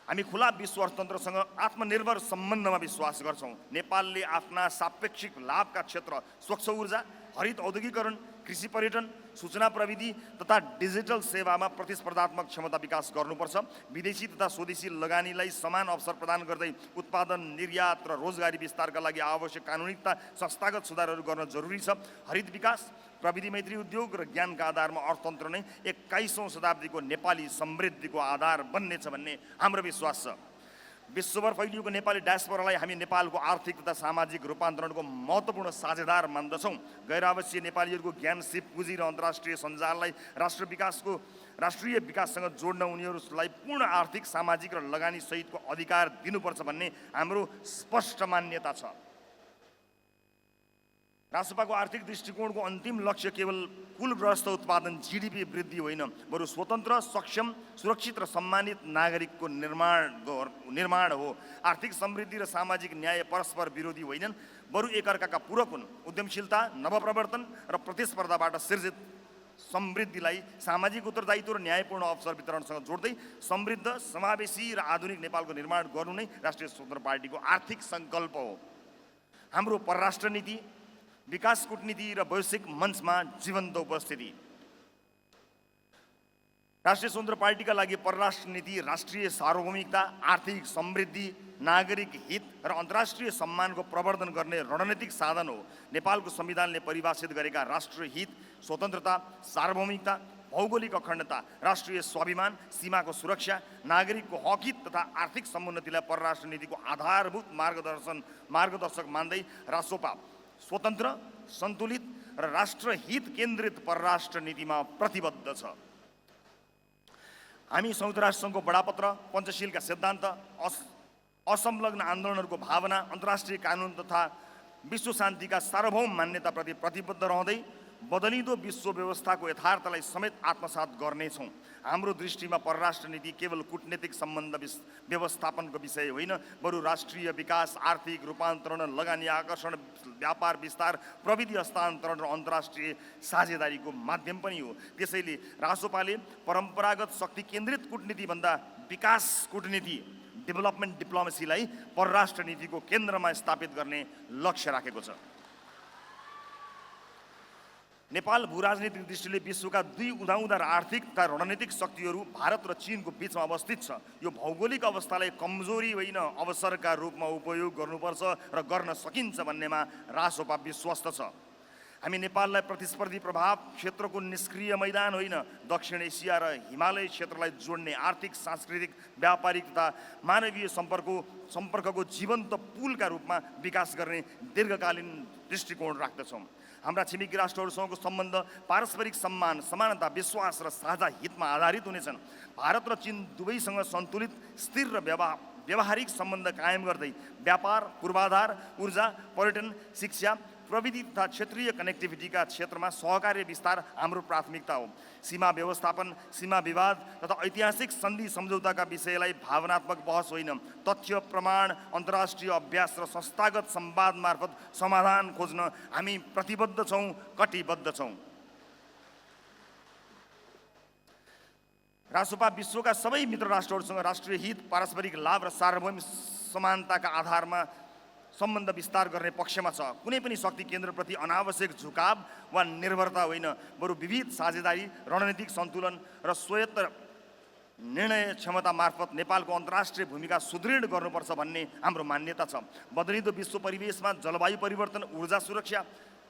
हामी खुला विश्व अर्थतन्त्रसँग आत्मनिर्भर सम्बन्धमा विश्वास गर्छौँ। नेपालले आफ्ना सापेक्षिक लाभका क्षेत्र स्वच्छ ऊर्जा, हरित औद्योगिकरण, कृषि पर्यटन, सूचना प्रविधि तथा डिजिटल सेवामा प्रतिस्पर्धात्मक क्षमता विकास गर्नुपर्छ। विदेशी तथा स्वदेशी लगानीलाई समान अवसर प्रदान गर्दै उत्पादन, निर्यात र रोजगारी विस्तारका लागि आवश्यक कानुनी तथा संस्थागत सुधारहरू गर्न जरुरी छ। हरित विकास, प्रविधि मैत्री उद्योग र ज्ञानका आधारमा अर्थतन्त्र नै 21औं शताब्दीको नेपाली समृद्धिको आधार बन्नेछ भन्ने हाम्रो विश्वास छ। विश्वभर फैलिएको नेपाली डायस्पोरालाई हामी नेपालको आर्थिक तथा सामाजिक रूपान्तरणको महत्त्वपूर्ण साझेदार मान्दछौँ। गैर-आवासीय नेपालीहरूको ज्ञान, सिप, पुँजी र अन्तर्राष्ट्रिय सञ्जाललाई राष्ट्रिय विकाससँग जोड्न उनीहरूलाई पूर्ण आर्थिक, सामाजिक र लगानी सहितको अधिकार दिनुपर्छ भन्ने हाम्रो स्पष्ट मान्यता छ। रासोपाको आर्थिक दृष्टिकोणको अन्तिम लक्ष्य केवल कुल ग्रस्त उत्पादन जीडीपी वृद्धि होइन, बरु स्वतन्त्र, सक्षम, सुरक्षित र सम्मानित नागरिकको निर्माण हो। आर्थिक समृद्धि र सामाजिक न्याय परस्पर विरोधी होइनन्, बरु एकअर्काका पूरक हुन्। उद्यमशीलता, नवप्रवर्तन र प्रतिस्पर्धाबाट सृजित समृद्धिलाई सामाजिक उत्तरदायित्व र न्यायपूर्ण अवसर वितरणसँग जोड्दै समृद्ध, समावेशी र आधुनिक नेपालको निर्माण गर्नु नै राष्ट्रिय स्वतन्त्र पार्टीको आर्थिक सङ्कल्प हो। हाम्रो परराष्ट्र नीति, विकास कूटनीति र वैश्विक मञ्चमा जीवन्त उपस्थिति। राष्ट्रिय स्वतन्त्र पार्टीका लागि परराष्ट्र नीति राष्ट्रिय सार्वभौमिकता, आर्थिक समृद्धि, नागरिक हित र अन्तर्राष्ट्रिय सम्मानको प्रवर्धन गर्ने रणनीतिक साधन हो। नेपालको संविधानले परिभाषित गरेका राष्ट्रिय हित, स्वतन्त्रता, सार्वभौमिकता, भौगोलिक अखण्डता, राष्ट्रिय स्वाभिमान, सीमाको सुरक्षा, नागरिकको हक हित तथा आर्थिक समुन्नतिलाई परराष्ट्र नीतिको आधारभूत मार्गदर्शक मान्दै रासोपा स्वतन्त्र, सन्तुलित र राष्ट्रहित केन्द्रित परराष्ट्र नीतिमा प्रतिबद्ध छ। हामी संयुक्त राष्ट्रसङ्घको बडापत्र, पञ्चशीलका सिद्धान्त, असंलग्न आन्दोलनहरूको भावना, अन्तर्राष्ट्रिय कानुन तथा विश्व शान्तिका सार्वभौम मान्यताप्रति प्रतिबद्ध रहँदै बदलिँदो विश्व व्यवस्थाको यथार्थलाई समेत आत्मसात गर्नेछौँ। हाम्रो दृष्टिमा परराष्ट्र नीति केवल कूटनीतिक सम्बन्ध व्यवस्थापनको विषय होइन, बरु राष्ट्रिय विकास, आर्थिक रूपान्तरण, लगानी आकर्षण, व्यापार विस्तार, प्रविधि हस्तान्तरण र अन्तर्राष्ट्रिय साझेदारीको माध्यम पनि हो। त्यसैले रासोपाले परम्परागत शक्ति केन्द्रित कूटनीतिभन्दा विकास कूटनीति, डेभलपमेन्ट डिप्लोमेसीलाई परराष्ट्र नीतिको केन्द्रमा स्थापित गर्ने लक्ष्य राखेको छ। नेपाल भूराजनीतिक दृष्टिले विश्वका दुई उदाउँदा र आर्थिक तथा रणनीतिक शक्तिहरू भारत र चीनको बीचमा अवस्थित छ। यो भौगोलिक अवस्थालाई कमजोरी होइन, अवसरका रूपमा उपयोग गर्नुपर्छ र गर्न सकिन्छ भन्नेमा रासोपा विश्वस्त छ। हामी नेपाललाई प्रतिस्पर्धी प्रभाव क्षेत्रको निष्क्रिय मैदान होइन, दक्षिण एसिया र हिमालय क्षेत्रलाई जोड्ने आर्थिक, सांस्कृतिक, व्यापारिक तथा मानवीय सम्पर्कको जीवन्त पुलका रूपमा विकास गर्ने दीर्घकालीन दृष्टिकोण राख्दछौँ। हाम्रा छिमेकी राष्ट्रहरूसँगको सम्बन्ध पारस्परिक सम्मान, समानता, विश्वास र साझा हितमा आधारित हुनेछन्। भारत र चीन दुवैसँग सन्तुलित, स्थिर र व्यावहारिक सम्बन्ध कायम गर्दै व्यापार, पूर्वाधार, ऊर्जा, पर्यटन, शिक्षा, प्रविधि तथा क्षेत्रीय कनेक्टिभिटीका क्षेत्रमा सहकार्य विस्तार हाम्रो प्राथमिकता हो। सीमा व्यवस्थापन, सीमा विवाद तथा ऐतिहासिक सन्धि सम्झौताका विषयलाई भावनात्मक बहस होइन, तथ्य, प्रमाण, अन्तर्राष्ट्रिय अभ्यास र संस्थागत संवाद मार्फत समाधान खोज्न हामी प्रतिबद्ध छौँ, कटिबद्ध छौँ। रासोपा विश्वका सबै मित्र राष्ट्रहरूसँग राष्ट्रिय हित, पारस्परिक लाभ र सार्वभौमिक समानताका आधारमा सम्बन्ध विस्तार गर्ने पक्षमा छ। कुनै पनि शक्ति केन्द्रप्रति अनावश्यक झुकाव वा निर्भरता होइन, बरु विविध साझेदारी, रणनीतिक सन्तुलन र स्वायत्त निर्णय क्षमता मार्फत नेपालको अन्तर्राष्ट्रिय भूमिका सुदृढ गर्नुपर्छ भन्ने हाम्रो मान्यता छ। बदलिँदो विश्व परिवेशमा जलवायु परिवर्तन, ऊर्जा सुरक्षा,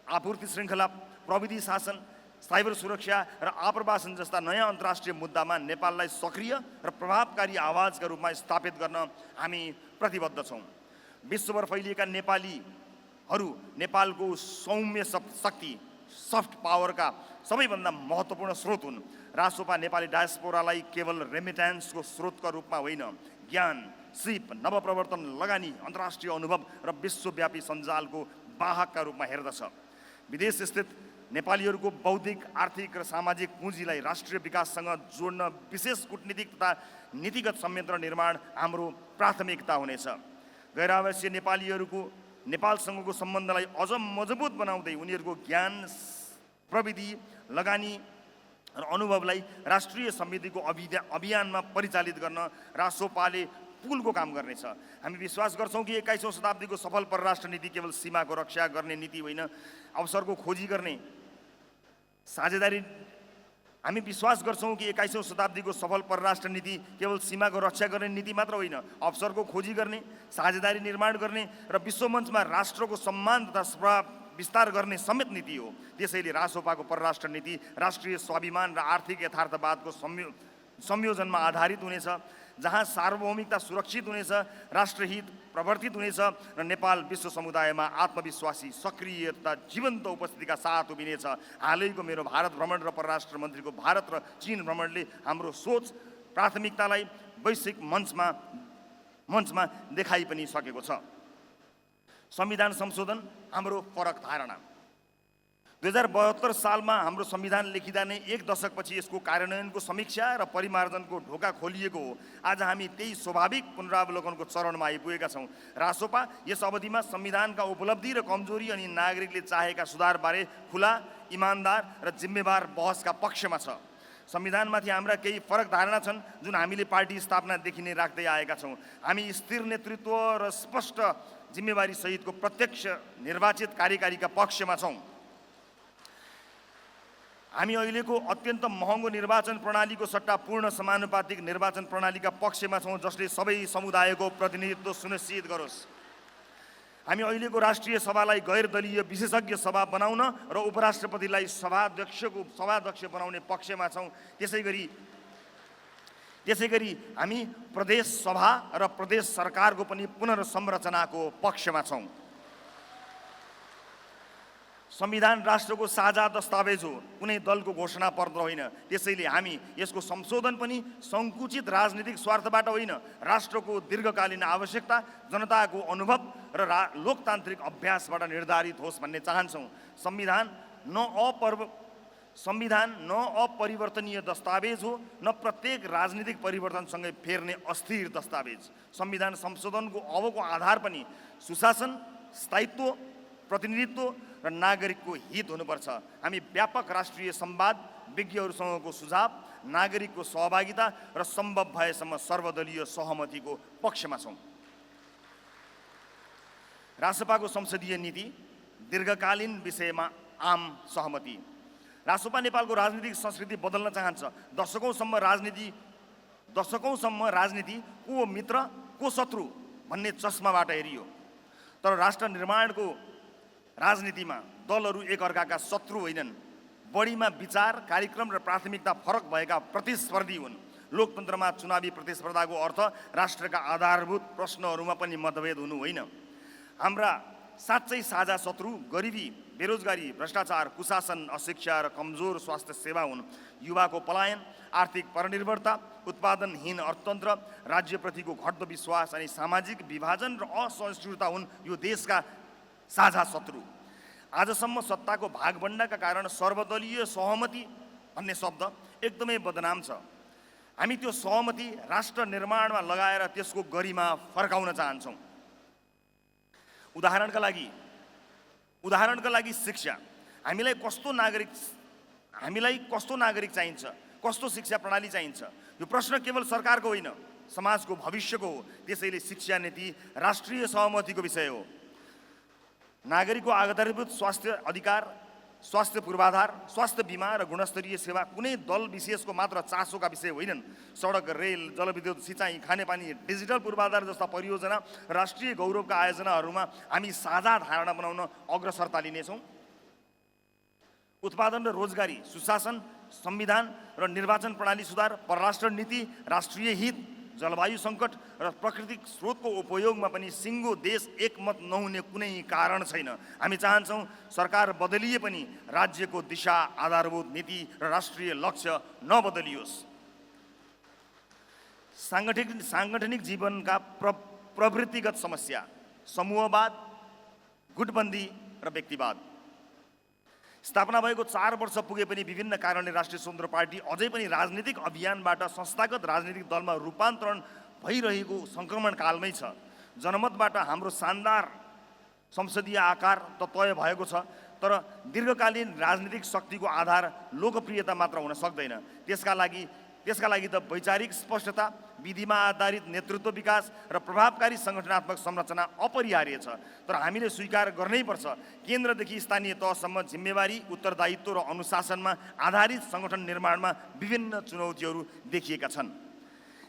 आपूर्ति श्रृङ्खला, प्रविधि शासन, साइबर सुरक्षा र आप्रवासन जस्ता नयाँ अन्तर्राष्ट्रिय मुद्दामा नेपाललाई सक्रिय र प्रभावकारी आवाजका रूपमा स्थापित गर्न हामी प्रतिबद्ध छौँ। विश्वभर फैलिएका नेपालीहरू नेपालको सौम्य शक्ति, सफ्ट पावरका सबैभन्दा महत्त्वपूर्ण स्रोत हुन्। रासोपा नेपाली डायस्पोरालाई केवल रेमिट्यान्सको स्रोतका रूपमा होइन, ज्ञान, सिप, नवप्रवर्तन, लगानी, अन्तर्राष्ट्रिय अनुभव र विश्वव्यापी सञ्जालको वाहकका रूपमा हेर्दछ। विदेश स्थित नेपालीहरूको बौद्धिक, आर्थिक र सामाजिक पुँजीलाई राष्ट्रिय विकाससँग जोड्न विशेष कूटनीतिक तथा नीतिगत संयन्त्र निर्माण हाम्रो प्राथमिकता हुनेछ। गैर-आवासीय नेपालीहरूको नेपालसँगको सम्बन्धलाई अझ मजबुत बनाउँदै उनीहरूको ज्ञान, प्रविधि, लगानी र अनुभवलाई राष्ट्रिय समृद्धिको अभियानमा परिचालित गर्न रासोपाले पुलको काम गर्नेछ। हामी विश्वास गर्छौँ कि 21औं शताब्दीको सफल परराष्ट्र नीति केवल सीमाको रक्षा गर्ने नीति होइन, अवसरको खोजी गर्ने साझेदारी। हामी विश्वास गर्छौँ कि 21औं शताब्दीको सफल परराष्ट्र नीति केवल सीमाको रक्षा गर्ने नीति मात्र होइन, अवसरको खोजी गर्ने, साझेदारी निर्माण गर्ने र विश्वमञ्चमा राष्ट्रको सम्मान तथा प्रभाव विस्तार गर्ने समेत नीति हो। त्यसैले रासोपाको परराष्ट्र नीति राष्ट्रिय स्वाभिमान र आर्थिक यथार्थवादको संयोजनमा आधारित हुनेछ, जहाँ सार्वभौमिकता सुरक्षित हुनेछ, राष्ट्रहित प्रवर्तित हुनेछ र नेपाल विश्व समुदायमा आत्मविश्वासी, सक्रिय तथा जीवन्त उपस्थितिका साथ उभिनेछ। हालैको मेरो भारत भ्रमण र परराष्ट्र मन्त्रीको भारत र चीन भ्रमणले हाम्रो सोच, प्राथमिकतालाई वैश्विक मञ्चमा देखाइ पनि सकेको छ। संविधान संशोधन हाम्रो फरक धारणा। 2072 सालमा हाम्रो संविधान लेखिँदा नै एक दशकपछि यसको कार्यान्वयनको समीक्षा र परिमार्जनको ढोका खोलिएको हो। आज हामी त्यही स्वाभाविक पुनरावलोकनको चरणमा आइपुगेका छौँ। रासोपा यस अवधिमा संविधानका उपलब्धि र कमजोरी अनि नागरिकले चाहेका सुधारबारे खुला, इमान्दार र जिम्मेवार बहसका पक्षमा छ। संविधानमाथि हाम्रा केही फरक धारणा छन् जुन हामीले पार्टी स्थापनादेखि नै राख्दै आएका छौँ। हामी स्थिर नेतृत्व र स्पष्ट जिम्मेवारी सहितको प्रत्यक्ष निर्वाचित कार्यकारीका पक्षमा छौँ। हामी अहिलेको अत्यन्त महँगो निर्वाचन प्रणालीको सट्टा पूर्ण समानुपातिक निर्वाचन प्रणालीका पक्षमा छौँ, जसले सबै समुदायको प्रतिनिधित्व सुनिश्चित गरोस्। हामी अहिलेको राष्ट्रिय सभालाई गैर दलीय विशेषज्ञ सभा बनाउन र उपराष्ट्रपतिलाई सभाध्यक्ष बनाउने पक्षमा छौँ। त्यसै गरी हामी प्रदेश सभा र प्रदेश सरकारको पनि पुनर्संरचनाको पक्षमा छौँ। संविधान राष्ट्रको साझा दस्तावेज हो, कुनै दलको घोषणा पत्र होइन। त्यसैले हामी यसको संशोधन पनि सङ्कुचित राजनीतिक स्वार्थबाट होइन, राष्ट्रको दीर्घकालीन आवश्यकता, जनताको अनुभव र लोकतान्त्रिक अभ्यासबाट निर्धारित होस् भन्ने चाहन्छौँ। संविधान संविधान न अपरिवर्तनीय दस्तावेज हो, न प्रत्येक राजनीतिक परिवर्तनसँगै फेर्ने अस्थिर दस्तावेज। संविधान संशोधनको अबको आधार पनि सुशासन, स्थायित्व, प्रतिनिधित्व र नागरिकको हित हुनुपर्छ। हामी व्यापक राष्ट्रिय संवाद, विज्ञहरूसँगको सुझाव, नागरिकको सहभागिता र सम्भव भएसम्म सर्वदलीय सहमतिको पक्षमा छौँ। रासपाको संसदीय नीति दीर्घकालीन विषयमा आम सहमति। रासपा नेपालको राजनीतिक संस्कृति बदल्न चाहन्छ। दशकौँसम्म राजनीति को मित्र को शत्रु भन्ने चस्माबाट हेरियो, तर राष्ट्र निर्माणको राजनीतिमा दलहरू एकअर्काका शत्रु होइनन्, बढीमा विचार, कार्यक्रम र प्राथमिकता फरक भएका प्रतिस्पर्धी हुन्। लोकतन्त्रमा चुनावी प्रतिस्पर्धाको अर्थ राष्ट्रका आधारभूत प्रश्नहरूमा पनि मतभेद हुनु होइन। हाम्रा साँच्चै साझा शत्रु गरिबी, बेरोजगारी, भ्रष्टाचार, कुशासन, अशिक्षा र कमजोर स्वास्थ्य सेवा हुन्। युवाको पलायन, आर्थिक परनिर्भरता, उत्पादनहीन अर्थतन्त्र, राज्यप्रतिको घट्दो विश्वास अनि सामाजिक विभाजन र असहिष्णुता हुन् यो देशका साझा शत्रु। आजसम्म सत्ताको भागबण्डाका कारण सर्वदलीय सहमति भन्ने शब्द एकदमै बदनाम छ। हामी त्यो सहमति राष्ट्र निर्माणमा लगाएर त्यसको गरिमा फर्काउन चाहन्छौँ। उदाहरणका लागि शिक्षा। हामीलाई कस्तो नागरिक चाहिन्छ, कस्तो शिक्षा प्रणाली चाहिन्छ, यो प्रश्न केवल सरकारको होइन, समाजको भविष्यको हो। त्यसैले शिक्षा नीति राष्ट्रिय सहमतिको विषय हो। नागरिकको आधारभूत स्वास्थ्य अधिकार, स्वास्थ्य पूर्वाधार, स्वास्थ्य बिमा र गुणस्तरीय सेवा कुनै दल विशेषको मात्र चासोका विषय होइनन्। सडक, रेल, जलविद्युत, सिँचाइ, खानेपानी, डिजिटल पूर्वाधार जस्ता परियोजना, राष्ट्रिय गौरवका आयोजनाहरूमा हामी साझा धारणा बनाउन अग्रसरता लिनेछौँ। उत्पादन र रोजगारी, सुशासन, संविधान र निर्वाचन प्रणाली सुधार, परराष्ट्र नीति, राष्ट्रिय हित, जलवायु सङ्कट र प्राकृतिक स्रोतको उपयोगमा पनि सिङ्गो देश एकमत नहुने कुनै कारण छैन। हामी चाहन्छौँ सरकार बदलिए पनि राज्यको दिशा, आधारभूत नीति र राष्ट्रिय लक्ष्य नबदलियोस्। साङ्गठनिक जीवनका प्रवृत्तिगत समस्या, समूहवाद, गुटबन्दी र व्यक्तिवाद। स्थापना भएको 4 वर्ष पुगे पनि विभिन्न कारणले राष्ट्रिय स्वतन्त्र पार्टी अझै पनि राजनीतिक अभियानबाट संस्थागत राजनीतिक दलमा रूपान्तरण भइरहेको सङ्क्रमणकालमै छ। जनमतबाट हाम्रो शानदार संसदीय आकार त तय भएको छ, तर दीर्घकालीन राजनीतिक शक्तिको आधार लोकप्रियता मात्र हुन सक्दैन। त्यसका लागि त वैचारिक स्पष्टता, विधिमा आधारित नेतृत्व विकास र प्रभावकारी सङ्गठनात्मक संरचना अपरिहार्य छ। तर हामीले स्वीकार गर्नैपर्छ, केन्द्रदेखि स्थानीय तहसम्म जिम्मेवारी, उत्तरदायित्व र अनुशासनमा आधारित सङ्गठन निर्माणमा विभिन्न चुनौतीहरू देखिएका छन्।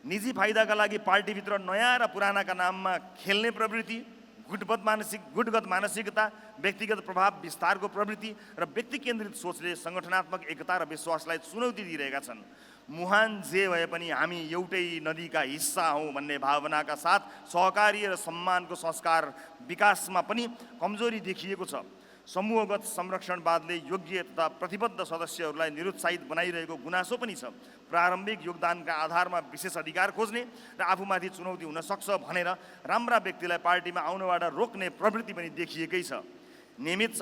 निजी फाइदाका लागि पार्टीभित्र नयाँ र पुरानाका नाममा खेल्ने प्रवृत्ति, गुटगत मानसिकता, व्यक्तिगत प्रभाव विस्तारको प्रवृत्ति र व्यक्ति केन्द्रित सोचले सङ्गठनात्मक एकता र विश्वासलाई चुनौती दिइरहेका छन्। मुहान जे भए पनि हामी एउटै नदीका हिस्सा हौँ भन्ने भावनाका साथ सहकारी र सम्मानको संस्कार विकासमा पनि कमजोरी देखिएको छ। समूहगत संरक्षणवादले योग्य तथा प्रतिबद्ध सदस्यहरूलाई निरुत्साहित बनाइरहेको गुनासो पनि छ। प्रारम्भिक योगदानका आधारमा विशेष अधिकार खोज्ने र आफूमाथि चुनौती हुन सक्छ भनेर राम्रा व्यक्तिलाई पार्टीमा आउनबाट रोक्ने प्रवृत्ति पनि देखिएकै छ। नियमित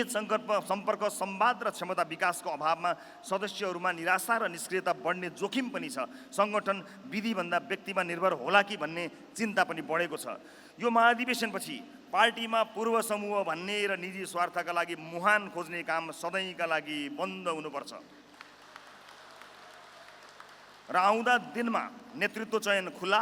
सम्पर्क, संवाद र क्षमता विकासको अभावमा सदस्यहरूमा निराशा र निष्क्रियता बढ्ने जोखिम पनि छ। सङ्गठन विधिभन्दा व्यक्तिमा निर्भर होला कि भन्ने चिन्ता पनि बढेको छ। यो महाधिवेशनपछि पार्टीमा पूर्व समूह भन्ने र निजी स्वार्थका लागि मुहान खोज्ने काम सधैँका लागि बन्द हुनुपर्छ र आउँदा दिनमा नेतृत्व चयन खुला,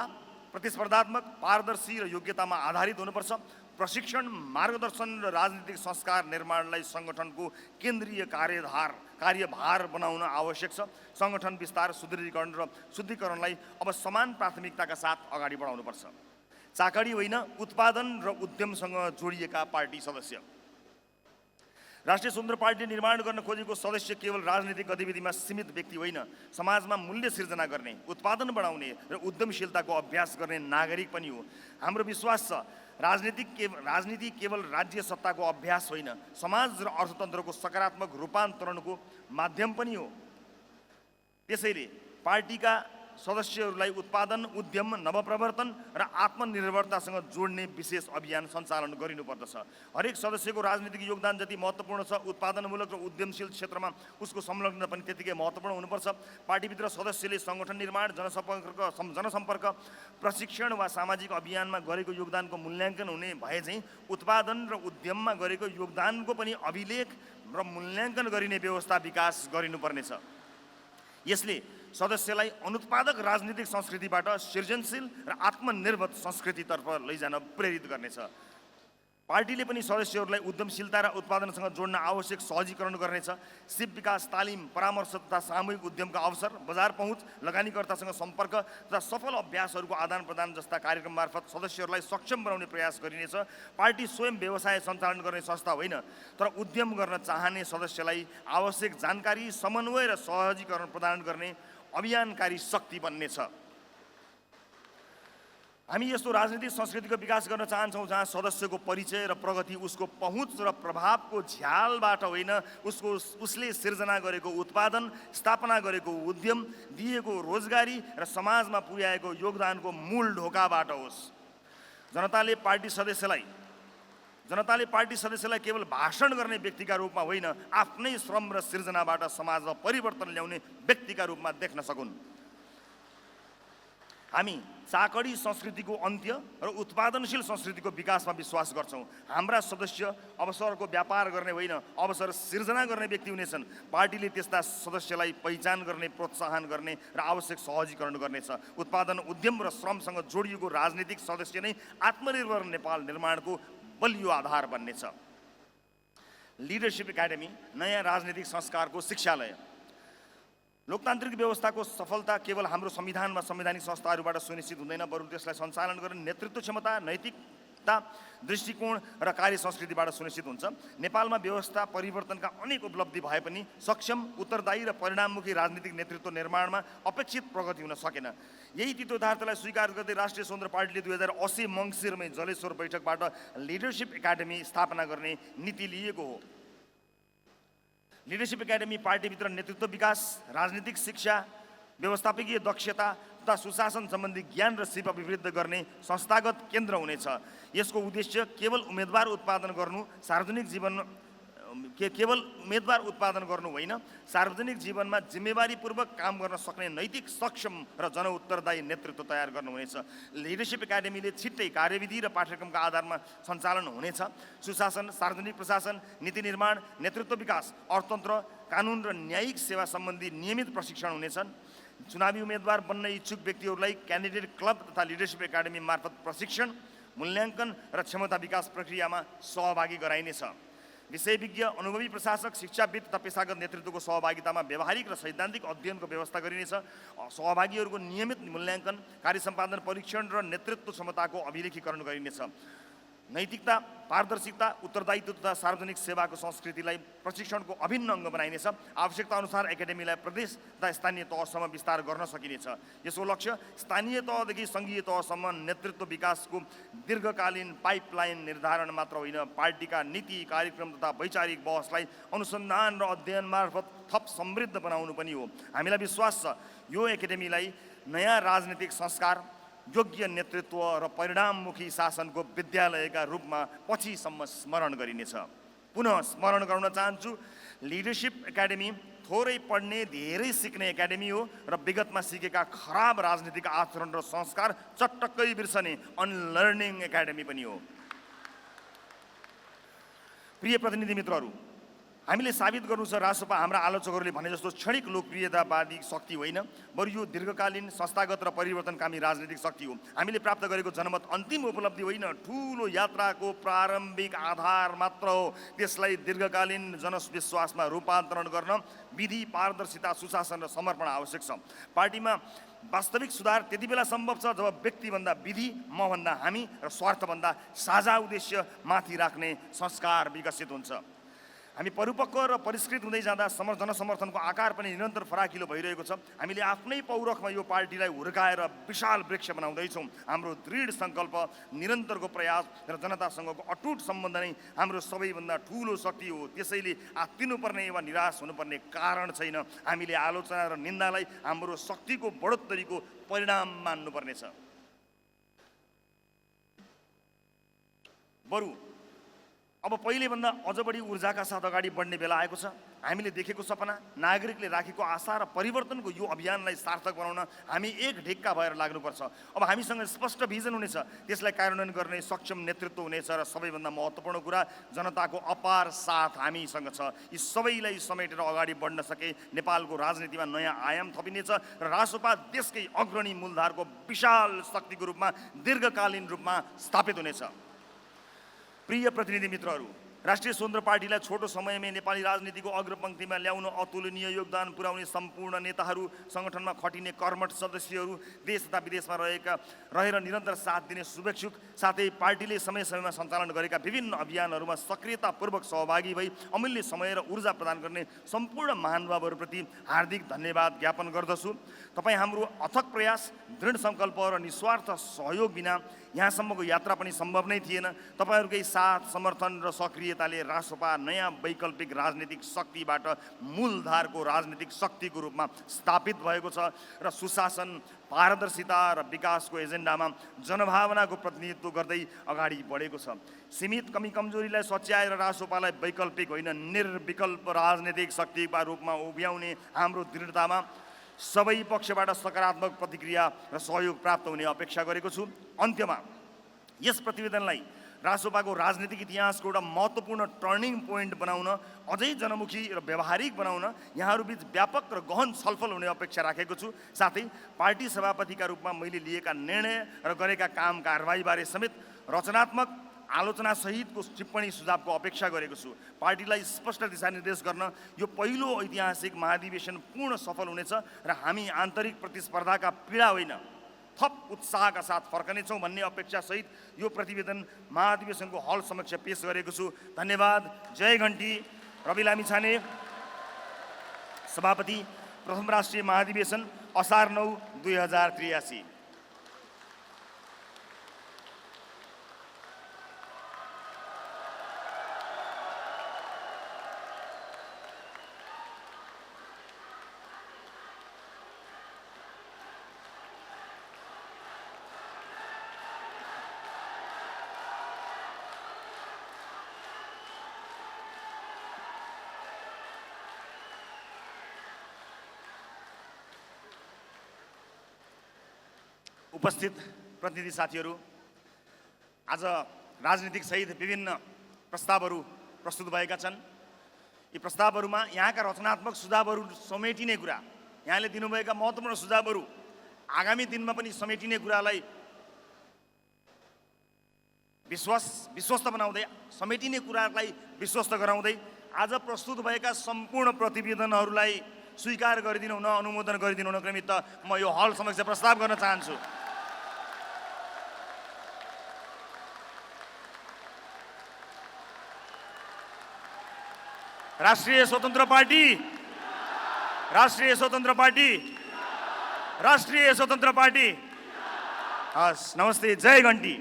प्रतिस्पर्धात्मक, पारदर्शी र योग्यतामा आधारित हुनुपर्छ। प्रशिक्षण, मार्गदर्शन र राजनीतिक संस्कार निर्माणलाई सङ्गठनको केन्द्रीय कार्यभार बनाउन आवश्यक छ। सङ्गठन विस्तार, सुदृढीकरण र शुद्धिकरणलाई अब समान प्राथमिकताका साथ अगाडि बढाउनुपर्छ। चाकडी होइन, उत्पादन र उद्यमसँग जोडिएका पार्टी सदस्य। राष्ट्रिय स्वतन्त्र पार्टी निर्माण गर्न खोजेको सदस्य केवल राजनीतिक गतिविधिमा सीमित व्यक्ति होइन, समाजमा मूल्य सिर्जना गर्ने, उत्पादन बढाउने र उद्यमशीलताको अभ्यास गर्ने नागरिक पनि हो। हाम्रो विश्वास छ राजनीति केवल राज्य सत्ताको अभ्यास होइन, समाज र अर्थतन्त्रको सकारात्मक रूपान्तरणको माध्यम पनि हो। त्यसैले पार्टीका सदस्यहरूलाई उत्पादन, उद्यम, नवप्रवर्तन र आत्मनिर्भरतासँग जोड्ने विशेष अभियान सञ्चालन गरिनुपर्दछ। हरेक सदस्यको राजनीतिक योगदान जति महत्त्वपूर्ण छ, उत्पादनमूलक र उद्यमशील क्षेत्रमा उसको संलग्नता पनि त्यतिकै महत्त्वपूर्ण हुनुपर्छ। पार्टीभित्र सदस्यले सङ्गठन निर्माण, जनसम्पर्क, प्रशिक्षण वा सामाजिक अभियानमा गरेको योगदानको मूल्याङ्कन हुने भए चाहिँ उत्पादन र उद्यममा गरेको योगदानको पनि अभिलेख र मूल्याङ्कन गरिने व्यवस्था विकास गरिनुपर्नेछ। यसले सदस्यलाई अनुत्पादक राजनीतिक संस्कृतिबाट सृजनशील र आत्मनिर्भर संस्कृतितर्फ लैजान प्रेरित गर्नेछ। पार्टीले पनि सदस्यहरूलाई उद्यमशीलता र उत्पादनसँग जोड्न आवश्यक सहजीकरण गर्नेछ। सिप विकास तालिम, परामर्श तथा सामूहिक उद्यमका अवसर, बजार पहुँच, लगानीकर्तासँग सम्पर्क तथा सफल अभ्यासहरूको आदान प्रदान जस्ता कार्यक्रम मार्फत सदस्यहरूलाई सक्षम बनाउने प्रयास गरिनेछ। पार्टी स्वयं व्यवसाय सञ्चालन गर्ने संस्था होइन, तर उद्यम गर्न चाहने सदस्यलाई आवश्यक जानकारी, समन्वय र सहजीकरण प्रदान गर्ने अभियानकारी शक्ति बन्नेछ। हामी यस्तो राजनीतिक संस्कृतिको विकास गर्न चाहन्छौँ जहाँ सदस्यको परिचय र प्रगति उसको पहुँच र प्रभावको झ्यालबाट होइन, उसले सिर्जना गरेको उत्पादन, स्थापना गरेको उद्यम, दिएको रोजगारी र समाजमा पुर्याएको योगदानको मूल ढोकाबाट होस्। जनताले पार्टी सदस्यलाई केवल भाषण गर्ने व्यक्तिका रूपमा होइन, आफ्नै श्रम र सिर्जनाबाट समाजमा परिवर्तन ल्याउने व्यक्तिका रूपमा देख्न सकुन्। हामी चाकडी संस्कृतिको अन्त्य र उत्पादनशील संस्कृतिको विकासमा विश्वास गर्छौँ। हाम्रा सदस्य अवसरको व्यापार गर्ने होइन, अवसर सिर्जना गर्ने व्यक्ति हुनेछन्। पार्टीले त्यस्ता सदस्यलाई पहिचान गर्ने, प्रोत्साहन गर्ने र आवश्यक सहजीकरण गर्नेछ। उत्पादन, उद्यम र श्रमसँग जोडिएको राजनीतिक सदस्य नै आत्मनिर्भर नेपाल निर्माणको बलियो आधार बन्नेछ। लिडरसिप एकाडेमी नयाँ राजनीतिक संस्कारको शिक्षालय। लोकतान्त्रिक व्यवस्थाको सफलता केवल हाम्रो संविधान वा संवैधानिक संस्थाहरूबाट सुनिश्चित हुँदैन, बरु त्यसलाई सञ्चालन गर्ने नेतृत्व क्षमता, नैतिकता, दृष्टिकोण र कार्य संस्कृतिबाट सुनिश्चित हुन्छ। नेपालमा व्यवस्था परिवर्तनका अनेक उपलब्धि भए पनि सक्षम, उत्तरदायी र परिणाममुखी राजनीतिक नेतृत्व निर्माणमा अपेक्षित प्रगति हुन सकेन। यही तितोदार्तालाई स्वीकार गर्दै राष्ट्रिय स्वतन्त्र पार्टीले 2080 मङ्सिरमै जलेश्वर बैठकबाट लिडरसिप एकाडेमी स्थापना गर्ने नीति लिएको हो। लिडरसिप एकाडेमी पार्टीभित्र नेतृत्व विकास, राजनीतिक शिक्षा, व्यवस्थापकीय दक्षता तथा सुशासन सम्बन्धी ज्ञान र सिप अभिवृद्धि गर्ने संस्थागत केन्द्र हुनेछ। यसको उद्देश्य केवल उम्मेदवार उत्पादन गर्नु होइन, सार्वजनिक जीवनमा जिम्मेवारीपूर्वक काम गर्न सक्ने नैतिक, सक्षम र जनउत्तरदायी नेतृत्व तयार गर्नु हुनेछ। लिडरसिप एकाडेमीले छिट्टै कार्यविधि र पाठ्यक्रमका आधारमा सञ्चालन हुनेछ। सुशासन, सार्वजनिक प्रशासन, नीति निर्माण, नेतृत्व विकास, अर्थतन्त्र, कानुन र न्यायिक सेवा सम्बन्धी नियमित प्रशिक्षण हुनेछन्। चुनावी उम्मेदवार बन्न इच्छुक व्यक्तिहरूलाई क्यान्डिडेट क्लब तथा लिडरसिप एकाडेमी मार्फत प्रशिक्षण, मूल्याङ्कन र क्षमता विकास प्रक्रियामा सहभागी गराइनेछ। विषयविज्ञ, अनुभवी प्रशासक, शिक्षाविद तथा पेशागत नेतृत्वको सहभागितामा व्यावहारिक र सैद्धान्तिक अध्ययनको व्यवस्था गरिनेछ। सहभागीहरूको नियमित मूल्याङ्कन, कार्य सम्पादन परीक्षण र नेतृत्व क्षमताको अभिलेखीकरण गरिनेछ। नैतिकता, पारदर्शिता, उत्तरदायित्व तथा सार्वजनिक सेवाको संस्कृतिलाई प्रशिक्षणको अभिन्न अङ्ग बनाइनेछ। आवश्यकता अनुसार एकाडेमीलाई प्रदेश तथा स्थानीय तहसम्म विस्तार गर्न सकिनेछ। यसको लक्ष्य स्थानीय तहदेखि सङ्घीय तहसम्म नेतृत्व विकासको दीर्घकालीन पाइपलाइन निर्धारण मात्र होइन, पार्टीका नीति, कार्यक्रम तथा वैचारिक बहसलाई अनुसन्धान र अध्ययन मार्फत थप समृद्ध बनाउनु पनि हो। हामीलाई विश्वास छ यो एकाडेमीलाई नयाँ राजनीतिक संस्कार, योग्य नेतृत्व र परिणाममुखी शासनको विद्यालयका रूपमा पछिसम्म स्मरण गरिनेछ। पुनः स्मरण गराउन चाहन्छु, लिडरसिप एकाडेमी थोरै पढ्ने, धेरै सिक्ने एकाडेमी हो र विगतमा सिकेका खराब राजनीतिक आचरण र संस्कार चटक्कै बिर्सने अनलर्निङ एकाडेमी पनि हो। प्रिय प्रतिनिधि मित्रहरू, हामीले साबित गर्नु छ रासपा हाम्रा आलोचकहरूले भने जस्तो क्षणिक लोकप्रियतावादी शक्ति होइन, बरु यो दीर्घकालीन, संस्थागत र परिवर्तनकामी राजनीतिक शक्ति हो। हामीले प्राप्त गरेको जनमत अन्तिम उपलब्धि होइन, ठुलो यात्राको प्रारम्भिक आधार मात्र हो। त्यसलाई दीर्घकालीन जनविश्वासमा रूपान्तरण गर्न विधि, पारदर्शिता, सुशासन र समर्पण आवश्यक छ। पार्टीमा वास्तविक सुधार त्यति बेला सम्भव छ जब व्यक्तिभन्दा विधि, मभन्दा हामी र स्वार्थभन्दा साझा उद्देश्य माथि राख्ने संस्कार विकसित हुन्छ। हामी परिपक्व र परिष्कृत हुँदै जाँदा जनसमर्थनको आकार पनि निरन्तर फराकिलो भइरहेको छ। हामीले आफ्नै पौरखमा यो पार्टीलाई हुर्काएर विशाल वृक्ष बनाउँदैछौँ। हाम्रो दृढ सङ्कल्प, निरन्तरको प्रयास र जनतासँगको अटुट सम्बन्ध नै हाम्रो सबैभन्दा ठुलो शक्ति हो। त्यसैले आत्तिनुपर्ने वा निराश हुनुपर्ने कारण छैन। हामीले आलोचना र निन्दालाई हाम्रो शक्तिको बढोत्तरीको परिणाम मान्नुपर्नेछ। बरु अब पहिलेभन्दा अझ बढी ऊर्जाका साथ अगाडि बढ्ने बेला आएको छ। हामीले देखेको सपना, नागरिकले राखेको आशा र परिवर्तनको यो अभियानलाई सार्थक बनाउन हामी एक ढिक्का भएर लाग्नुपर्छ। अब हामीसँग स्पष्ट भिजन हुनेछ, त्यसलाई कार्यान्वयन गर्ने सक्षम नेतृत्व हुनेछ र सबैभन्दा महत्त्वपूर्ण कुरा जनताको अपार साथ हामीसँग छ। यी सबैलाई समेटेर अगाडि बढ्न सके नेपालको राजनीतिमा नयाँ आयाम थपिनेछ र रासोपा देशकै अग्रणी मूलधारको विशाल शक्तिको रूपमा दीर्घकालीन रूपमा स्थापित हुनेछ। प्रिय प्रतिनिधि मित्रहरू, राष्ट्रिय स्वतन्त्र पार्टीलाई छोटो समयमै नेपाली राजनीतिको अग्रपङ्क्तिमा ल्याउन अतुलनीय योगदान पुर्याउने सम्पूर्ण नेताहरू, सङ्गठनमा खटिने कर्मठ सदस्यहरू, देश तथा विदेशमा रहेर निरन्तर साथ दिने शुभेच्छुक, साथै पार्टीले समय समयमा सञ्चालन गरेका विभिन्न अभियानहरूमा सक्रियतापूर्वक सहभागी भई अमूल्य समय र ऊर्जा प्रदान गर्ने सम्पूर्ण महानुभावहरूप्रति हार्दिक धन्यवाद ज्ञापन गर्दछु। तपाईँ हाम्रो अथक प्रयास, दृढ सङ्कल्प र निस्वार्थ सहयोग बिना यहाँसम्मको यात्रा पनि सम्भव नै थिएन। तपाईँहरूकै साथ, समर्थन र सक्रियताले रासोपा नयाँ वैकल्पिक राजनीतिक शक्तिबाट मूलधारको राजनीतिक शक्तिको रूपमा स्थापित भएको छ र सुशासन, पारदर्शिता र विकासको एजेन्डामा जनभावनाको प्रतिनिधित्व गर्दै अगाडि बढेको छ। सीमित कमी कमजोरीलाई सच्याएर रासोपालाई वैकल्पिक होइन निर्विकल्प राजनीतिक शक्तिका रूपमा उभ्याउने हाम्रो दृढतामा सबै पक्षबाट सकारात्मक प्रतिक्रिया र सहयोग प्राप्त हुने अपेक्षा गरेको छु। अन्त्यमा यस प्रतिवेदनलाई रासोपाको राजनीतिक इतिहासको एउटा महत्त्वपूर्ण टर्निङ पोइन्ट बनाउन, अझै जनमुखी र व्यावहारिक बनाउन यहाँहरूबीच व्यापक र गहन छलफल हुने अपेक्षा राखेको छु। साथै पार्टी सभापतिका रूपमा मैले लिएका निर्णय र गरेका काम कारबाहीबारे समेत रचनात्मक आलोचनासहितको टिप्पणी सुझावको अपेक्षा गरेको छु। पार्टीलाई स्पष्ट दिशानिर्देश गर्न यो पहिलो ऐतिहासिक महाधिवेशन पूर्ण सफल हुनेछ र हामी आन्तरिक प्रतिस्पर्धाका पीडा होइन, थप उत्साहका साथ फर्कनेछौँ भन्ने अपेक्षासहित यो प्रतिवेदन महाधिवेशनको हल समक्ष पेश गरेको छु। धन्यवाद। जय घन्टी। रवि लामिछाने, सभापति, प्रथम राष्ट्रिय महाधिवेशन, असार 9, 2083। उपस्थित प्रतिनिधि साथीहरू, आज राजनीतिक सहित विभिन्न प्रस्तावहरू प्रस्तुत भएका छन्। यी प्रस्तावहरूमा यहाँका रचनात्मक सुझावहरू समेटिने कुरा, यहाँले दिनुभएका महत्त्वपूर्ण सुझावहरू आगामी दिनमा पनि समेटिने कुरालाई विश्वस्त बनाउँदै, समेटिने कुरालाई विश्वस्त गराउँदै आज प्रस्तुत भएका सम्पूर्ण प्रतिवेदनहरूलाई स्वीकार गरिदिनु हुन, अनुमोदन गरिदिनु हुनको निमित्त म यो हल समक्ष प्रस्ताव गर्न चाहन्छु। राष्ट्रिय स्वतन्त्र पार्टी, राष्ट्रिय स्वतन्त्र पार्टी, राष्ट्रिय स्वतन्त्र पार्टी। हस्, नमस्ते। जय घन्टी।